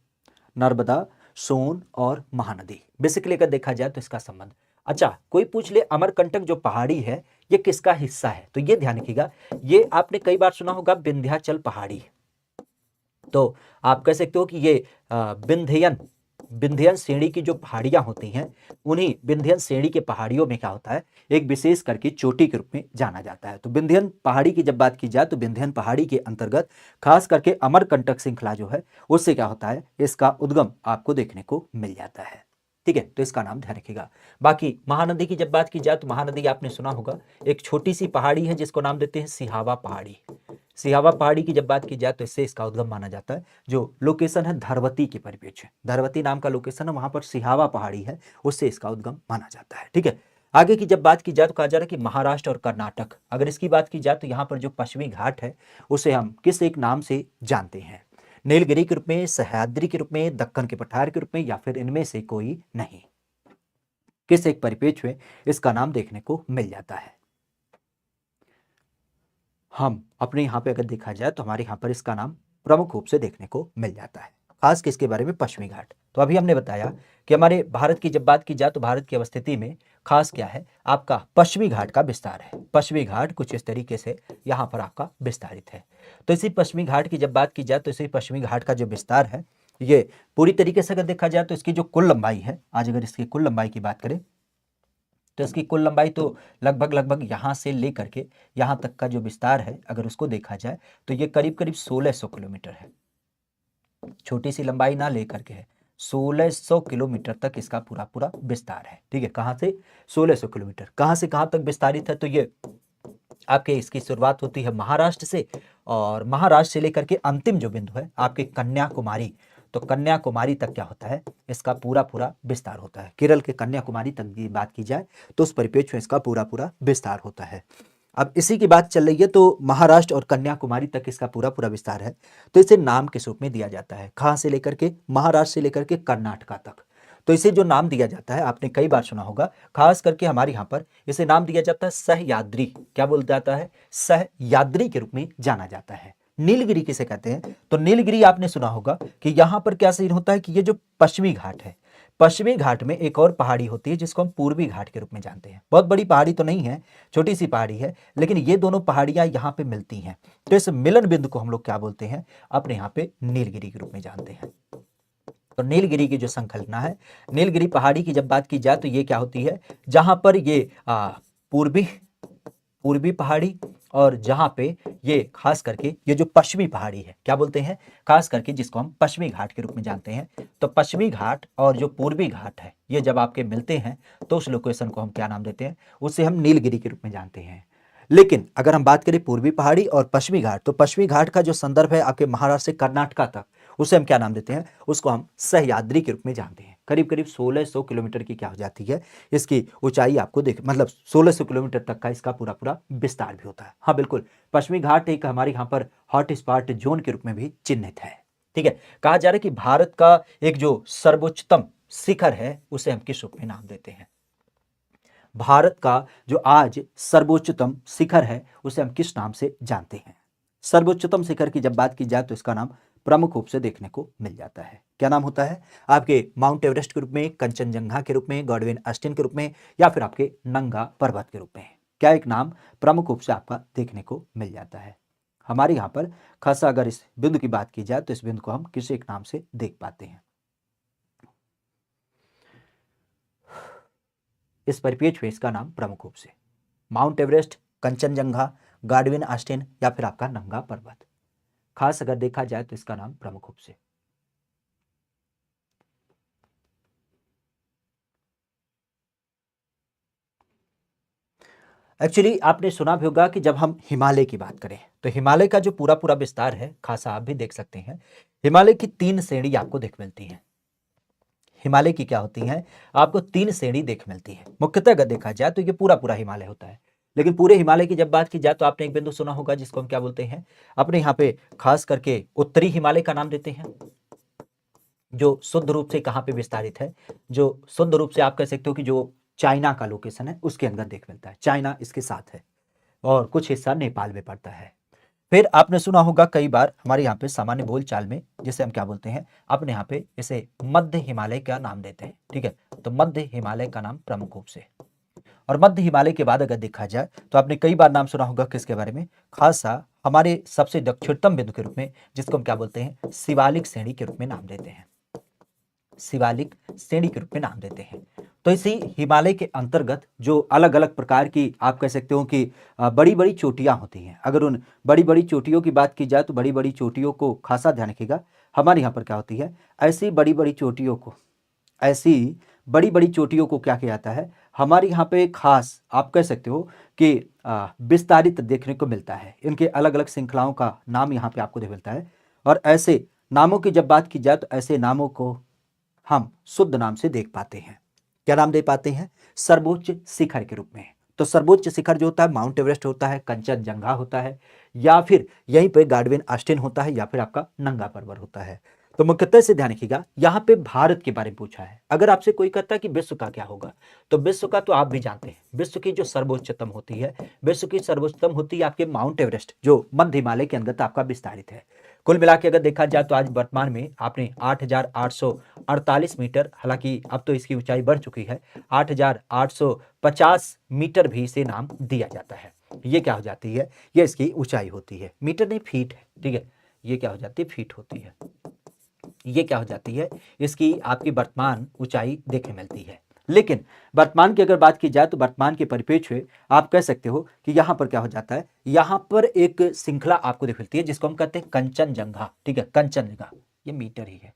नर्मदा, सोन और महानदी, बेसिकली अगर देखा जाए तो इसका संबंध। अच्छा, कोई पूछ ले अमरकंटक जो पहाड़ी है ये किसका हिस्सा है, तो ये ध्यान रखिएगा, ये आपने कई बार सुना होगा विंध्याचल पहाड़ी। तो आप कह सकते हो कि ये विंध्यन विंध्यन श्रेणी की जो पहाड़ियां होती हैं, उन्हीं विंध्यन श्रेणी के पहाड़ियों में क्या होता है, एक विशेष करके चोटी के रूप में जाना जाता है। तो विंध्यन पहाड़ी की जब बात की जाए तो विंध्यन पहाड़ी के अंतर्गत खास करके अमरकंटक श्रृंखला जो है उससे क्या होता है, इसका उद्गम आपको देखने को मिल जाता है। ठीक है, तो इसका नाम ध्यान रखिएगा। बाकी महानदी की जब बात की जाए तो महानदी आपने सुना होगा, एक छोटी सी पहाड़ी है जिसको नाम देते हैं सिहावा पहाड़ी। सिहावा पहाड़ी की जब बात की जाए तो इससे इसका उद्गम माना जाता है। जो लोकेशन है धरवती के परिप्रेक्ष्य, धरवती नाम का लोकेशन है, वहां पर सिहावा पहाड़ी है, उससे इसका उद्गम माना जाता है। ठीक है, आगे की जब बात की जाए तो कहा जा रहा है कि महाराष्ट्र और कर्नाटक, अगर इसकी बात की जाए तो यहाँ पर जो पश्चिमी घाट है उसे हम किस एक नाम से जानते हैं? नीलगिरी के रूप में, सह्याद्री के रूप में, दक्कन के पठार के रूप में, या फिर इनमें से कोई नहीं? किस एक परिप्रेक्ष्य में इसका नाम देखने को मिल जाता है? हम अपने यहाँ पे अगर देखा जाए तो हमारे यहाँ पर इसका नाम प्रमुख रूप से देखने को मिल जाता है, खास किसके बारे में? पश्चिमी घाट। तो अभी हमने बताया कि हमारे भारत की जब बात की जाए तो भारत की अवस्थिति में खास क्या है, आपका पश्चिमी घाट का विस्तार है। पश्चिमी घाट कुछ इस तरीके से यहाँ पर आपका विस्तारित है। तो इसी पश्चिमी घाट की जब बात की जाए तो इसी पश्चिमी घाट का जो विस्तार है, ये पूरी तरीके से अगर देखा जाए तो इसकी जो कुल लंबाई है, आज अगर इसकी कुल लंबाई की बात करें तो इसकी कुल लंबाई तो लगभग यहाँ से लेकर के यहाँ तक का जो विस्तार है, अगर उसको देखा जाए तो ये करीब करीब 1600 किलोमीटर है। छोटी सी लंबाई ना लेकर के है, 1600 किलोमीटर तक इसका पूरा पूरा विस्तार है। ठीक है, कहाँ से? 1600 किलोमीटर। कहाँ से कहाँ तक विस्तारित है? तो ये आपके इसकी शुरुआत होती है महाराष्ट्र से, और महाराष्ट्र से लेकर के अंतिम जो बिंदु है आपके कन्याकुमारी, तो कन्याकुमारी तक क्या होता है, इसका पूरा पूरा विस्तार होता है। केरल के कन्याकुमारी तक की बात की जाए तो उस परिप्रेक्ष्य में इसका पूरा पूरा विस्तार होता है। अब इसी की बात चल रही है तो महाराष्ट्र और कन्याकुमारी तक इसका पूरा पूरा विस्तार है, तो इसे नाम के रूप में दिया जाता है। कहाँ से लेकर के? महाराष्ट्र से लेकर के कर्नाटका तक। तो इसे जो नाम दिया जाता है, आपने कई बार सुना होगा, खास करके हमारे यहाँ पर इसे नाम दिया जाता है सह्याद्री। क्या बोल जाता है? सह्याद्री के रूप में जाना जाता है। नीलगिरी किसे कहते हैं? तो नीलगिरी आपने सुना होगा कि यहाँ पर क्या सीन होता है कि ये जो पश्चिमी घाट है, पश्चिमी घाट में एक और पहाड़ी होती है जिसको हम पूर्वी घाट के रूप में जानते हैं। बहुत बड़ी पहाड़ी तो नहीं है, छोटी सी पहाड़ी है, लेकिन ये दोनों पहाड़ियां यहाँ पे मिलती हैं। तो इस मिलन बिंदु को हम लोग क्या बोलते हैं? अपने यहाँ पे नीलगिरी के रूप में जानते हैं। तो नीलगिरी की जो संकल्पना है, नीलगिरी पहाड़ी की जब बात की जाए तो ये क्या होती है, जहां पर ये पूर्वी पूर्वी पहाड़ी, और जहां पे ये खास करके ये जो पश्चिमी पहाड़ी है, क्या बोलते हैं, खास करके जिसको हम पश्चिमी घाट के रूप में जानते हैं। तो पश्चिमी घाट और जो पूर्वी घाट है, ये जब आपके मिलते हैं तो उस लोकेशन को हम क्या नाम देते हैं? उसे हम नीलगिरी के रूप में जानते हैं। लेकिन अगर हम बात करें पूर्वी पहाड़ी और पश्चिमी घाट, तो पश्चिमी घाट का जो संदर्भ है आपके महाराष्ट्र से कर्नाटका तक, उसे हम क्या नाम देते हैं? उसको हम सह्याद्री के रूप में जानते हैं। करीब करीब 1600 किलोमीटर की क्या हो जाती है, इसकी ऊंचाई आपको देख, मतलब 1600 किलोमीटर तक का इसका पूरा पूरा विस्तार भी होता है। हाँ बिल्कुल, पश्चिमी घाट एक हमारे यहाँ पर हॉट स्पॉट जोन के रूप में भी चिन्हित है। ठीक है, कहा जा रहा है कि भारत का एक जो सर्वोच्चतम शिखर है उसे हम किस रूप में नाम देते हैं? भारत का जो आज सर्वोच्चतम शिखर है उसे हम किस नाम से जानते हैं? सर्वोच्चतम शिखर की जब बात की जाए तो इसका नाम प्रमुख रूप से देखने को मिल जाता है। क्या नाम होता है? आपके माउंट एवरेस्ट के रूप में, कंचनजंगा के रूप में, गॉडविन ऑस्टिन के रूप में, या फिर आपके नंगा पर्वत के रूप में? क्या एक नाम प्रमुख रूप से आपका देखने को मिल जाता है? हमारे यहाँ पर खासा अगर इस बिंदु की बात की जाए तो इस बिंदु को हम किस एक नाम से देख पाते हैं? इस परिपेक्ष में इसका नाम प्रमुख रूप से माउंट एवरेस्ट, कंचनजंगा, गार्डविन आस्टेन या फिर आपका नंगा पर्वत। खास अगर देखा जाए तो इसका नाम प्रमुख रूप से एक्चुअली आपने सुना भी होगा कि जब हम हिमालय की बात करें तो हिमालय का जो पूरा पूरा विस्तार है, खासा आप भी देख सकते हैं, हिमालय की 3 श्रेणी आपको देख मिलती हैं। हिमालय की क्या होती है, आपको 3 श्रेणी देख मिलती है। मुख्यतः अगर देखा जाए तो ये पूरा पूरा हिमालय होता है, लेकिन पूरे हिमालय की जब बात की जाए तो आपने एक बिंदु सुना होगा जिसको हम क्या बोलते हैं, अपने यहाँ पे खास करके उत्तरी हिमालय का नाम देते हैं, जो शुद्ध रूप से कहाँ पे विस्तारित है, जो शुद्ध रूप से आप कह सकते हो कि जो चाइना का लोकेशन है उसके अंदर देख मिलता है, चाइना इसके साथ है और कुछ हिस्सा नेपाल में पड़ता है। फिर आपने सुना होगा कई बार हमारे यहाँ पे सामान्य बोलचाल में, जिसे हम क्या बोलते हैं, अपने यहाँ पे इसे मध्य हिमालय का नाम देते हैं, ठीक है। तो मध्य हिमालय का नाम प्रमुख रूप से, और मध्य हिमालय के बाद अगर देखा जाए तो आपने कई बार नाम सुना होगा किसके बारे में, खासा हमारे सबसे दक्षिणतम बिंदु के रूप में, जिसको हम क्या बोलते हैं, शिवालिक श्रेणी के रूप में नाम देते हैं, शिवालिक श्रेणी के रूप में नाम देते हैं। तो इसी हिमालय के अंतर्गत जो अलग अलग प्रकार की आप कह सकते हो कि बड़ी बड़ी चोटियां होती हैं, अगर उन बड़ी बड़ी चोटियों की बात की जाए तो बड़ी बड़ी चोटियों को खासा ध्यान रखिएगा, हमारे यहाँ पर क्या होती है, ऐसी बड़ी बड़ी चोटियों को, ऐसी बड़ी बड़ी चोटियों को क्या किया जाता है, हमारे यहाँ पे खास आप कह सकते हो कि विस्तारित देखने को मिलता है। इनके अलग अलग श्रृंखलाओं का नाम यहाँ पे आपको देख मिलता है, और ऐसे नामों की जब बात की जाए तो ऐसे नामों को हम शुद्ध नाम से देख पाते हैं। क्या नाम दे पाते हैं, सर्वोच्च शिखर के रूप में। तो सर्वोच्च शिखर जो होता है माउंट एवरेस्ट होता है, कंचनजंगा होता है, या फिर यहीं पे गार्डविन आस्टेन होता है, या फिर आपका नंगा पर्वत होता है। तो मुख्यतः से ध्यान रखिएगा, यहाँ पे भारत के बारे में पूछा है। अगर आपसे कोई कहता है कि विश्व का क्या होगा, तो विश्व का तो आप भी जानते हैं, विश्व की जो सर्वोच्चतम होती है, विश्व की सर्वोच्चतम होती है आपके माउंट एवरेस्ट, जो मध्य हिमालय के अंतर्गत आपका विस्तारित है। कुल मिला के अगर देखा जाए तो आज वर्तमान में आपने 8,848 मीटर, हालांकि अब तो इसकी ऊंचाई बढ़ चुकी है, 8,850 मीटर भी इसे नाम दिया जाता है। ये क्या हो जाती है, ये इसकी ऊंचाई होती है, मीटर नहीं फीट है, ठीक है। ये क्या हो जाती है, फीट होती है। ये क्या हो जाती है, इसकी आपकी वर्तमान ऊंचाई देखने मिलती है। लेकिन वर्तमान की अगर बात की जाए तो वर्तमान के परिप्रेक्ष्य में आप कह सकते हो कि यहाँ पर क्या हो जाता है, यहाँ पर एक श्रृंखला आपको दिख मिलती है जिसको हम कहते हैं कंचनजंगा, ठीक है। कंचनजंगा ये मीटर ही है,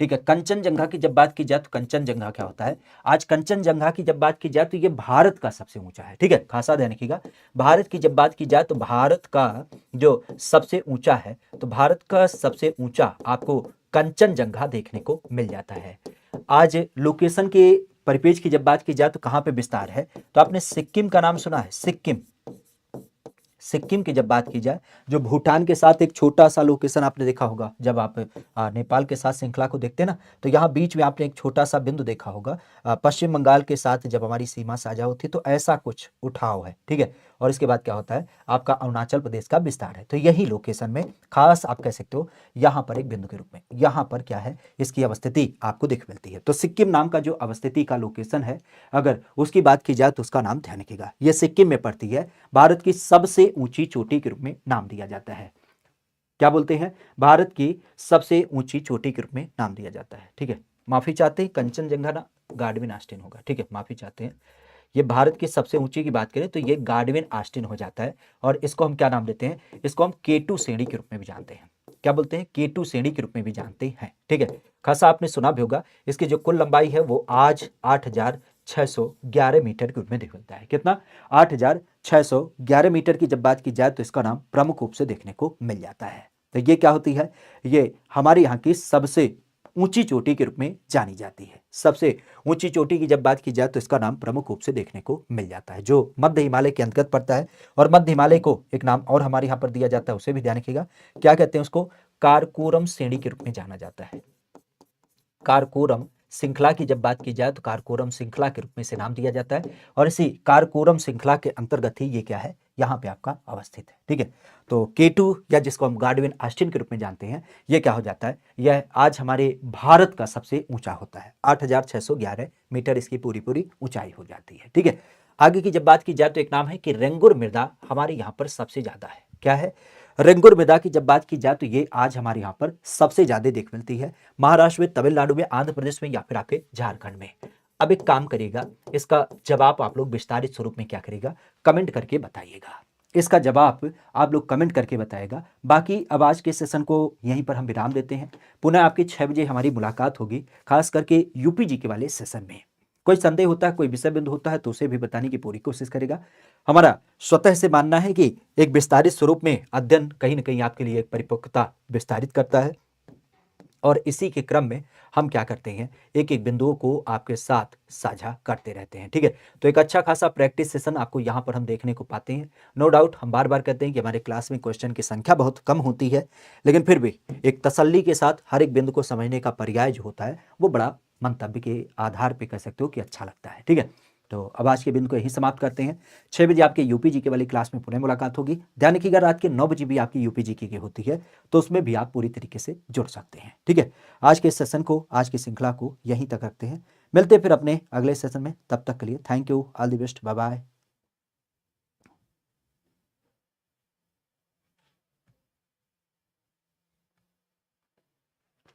ठीक है। कंचनजंगा की जब बात की जाए तो कंचनजंगा क्या होता है, आज कंचनजंगा की जब बात की जाए तो ये भारत का सबसे ऊंचा है, ठीक है। खासा ध्यान रखिएगा, भारत की जब बात की जाए तो भारत का जो सबसे ऊंचा है, तो भारत का सबसे ऊंचा आपको कंचनजंगा देखने को मिल जाता है। आज लोकेशन के परिपेक्ष की जब बात की जाए तो कहाँ पे विस्तार है, तो आपने सिक्किम का नाम सुना है, सिक्किम। सिक्किम की जब बात की जाए, जो भूटान के साथ एक छोटा सा लोकेशन आपने देखा होगा, जब आप नेपाल के साथ श्रृंखला को देखते हैं ना, तो यहाँ बीच में आपने एक छोटा सा बिंदु देखा होगा, पश्चिम बंगाल के साथ जब हमारी सीमा साझा होती है, तो ऐसा कुछ उठाव है, ठीक है। और इसके बाद क्या होता है, आपका अरुणाचल प्रदेश का विस्तार है। तो यही लोकेशन में खास आप कह सकते हो यहाँ पर एक बिंदु के रूप में, यहाँ पर क्या है, इसकी अवस्थिति आपको दिख मिलती है। तो सिक्किम नाम का जो अवस्थिति का लोकेशन है, अगर उसकी बात की जाए तो उसका नाम ध्यान रखिएगा, यह सिक्किम में पड़ती है, भारत की सबसे ऊंची चोटी के रूप में नाम दिया जाता है। क्या बोलते हैं, भारत की सबसे ऊंची चोटी के रूप में नाम दिया जाता है, ठीक है। माफी चाहते हैं, कंचनजंगा ना गार्डविन आस्टेन होगा, ठीक है, माफी चाहते हैं। ये भारत की सबसे ऊंची की बात करें तो ये गार्डविन आस्टेन हो जाता है, और इसको हम क्या नाम देते हैं, इसको हम K2 श्रेणी के रूप में भी जानते हैं। क्या बोलते हैं, K2 श्रेणी के रूप में भी जानते हैं, ठीक है। खासा आपने सुना भी होगा, इसकी जो कुल लंबाई है वो आज 8,611 मीटर के रूप में दिख मिलता है। कितना, 8,611 मीटर की जब बात की जाए तो इसका नाम प्रमुख रूप से देखने को मिल जाता है। तो ये क्या होती है, ये हमारे यहाँ की सबसे ऊंची चोटी के रूप में जानी जाती है। सबसे ऊंची चोटी की जब बात की जाए तो इसका नाम प्रमुख रूप से देखने को मिल जाता है, जो मध्य हिमालय के अंतर्गत पड़ता है। और मध्य हिमालय को एक नाम और हमारे यहाँ पर दिया जाता है, उसे भी ध्यान रखिएगा, क्या कहते हैं उसको, कारकोरम श्रेणी के रूप में जाना जाता है। कारकोरम श्रृंखला की जब बात की जाए तो कारकोरम श्रृंखला के रूप में इसे नाम दिया जाता है, और इसी कारकोरम श्रृंखला के अंतर्गत ही ये क्या है, यहाँ पे आपका अवस्थित है, ठीक है। तो K2 या जिसको हम गार्डविन आस्टेन के रूप में जानते हैं, ये क्या हो जाता है, यह आज हमारे भारत का सबसे ऊंचा होता है, 8,611 मीटर इसकी पूरी पूरी ऊंचाई हो जाती है, ठीक है। आगे की जब बात की जाए तो एक नाम है कि रेंगुर मृदा हमारे यहाँ पर सबसे ज्यादा है। क्या है, रेंगुर मृदा की जब बात की जाए तो ये आज हमारे यहाँ पर सबसे ज्यादा देख मिलती है, महाराष्ट्र में, तमिलनाडु में, आंध्र प्रदेश में या फिर आपके झारखंड में। अब एक काम करिएगा, इसका जवाब आप लोग विस्तारित स्वरूप में क्या करिएगा, कमेंट करके बताइएगा। इसका जवाब आप लोग कमेंट करके बताएगा। बाकी अब आज के सेशन को यहीं पर हम विराम देते हैं। पुनः आपकी 6 बजे हमारी मुलाकात होगी, खास करके यूपीजी के वाले सेशन में। कोई संदेह होता है, कोई विषय बिंदु होता है तो उसे भी बताने की पूरी कोशिश करेगा। हमारा स्वतः से मानना है कि एक विस्तारित स्वरूप में अध्ययन कहीं ना कहीं आपके लिए एक परिपक्वता विस्तारित करता है, और इसी के क्रम में हम क्या करते हैं, एक एक बिंदुओं को आपके साथ साझा करते रहते हैं। ठीक है, तो एक अच्छा खासा प्रैक्टिस सेशन आपको यहाँ पर हम देखने को पाते हैं। नो डाउट हम बार बार कहते हैं कि हमारे क्लास में क्वेश्चन की संख्या बहुत कम होती है, लेकिन फिर भी एक तसल्ली के साथ हर एक बिंदु को समझने का पर्याय जो होता है वो बड़ा मंतव्य के आधार पर कह सकते हो कि अच्छा लगता है। ठीक है, तो अब आज के बिंदु को यही समाप्त करते हैं। 6 बजे आपके यूपीजी के वाली क्लास में पुनः मुलाकात होगी। ध्यान रखिएगा, रात के 9 बजे भी आपकी यूपीजी की होती है, तो उसमें भी आप पूरी तरीके से जुड़ सकते हैं। ठीक है, आज के सेशन को, आज की श्रृंखला को यहीं तक रखते हैं। मिलते हैं फिर अपने अगले सेशन में, तब तक के लिए thank you, all the best, bye bye.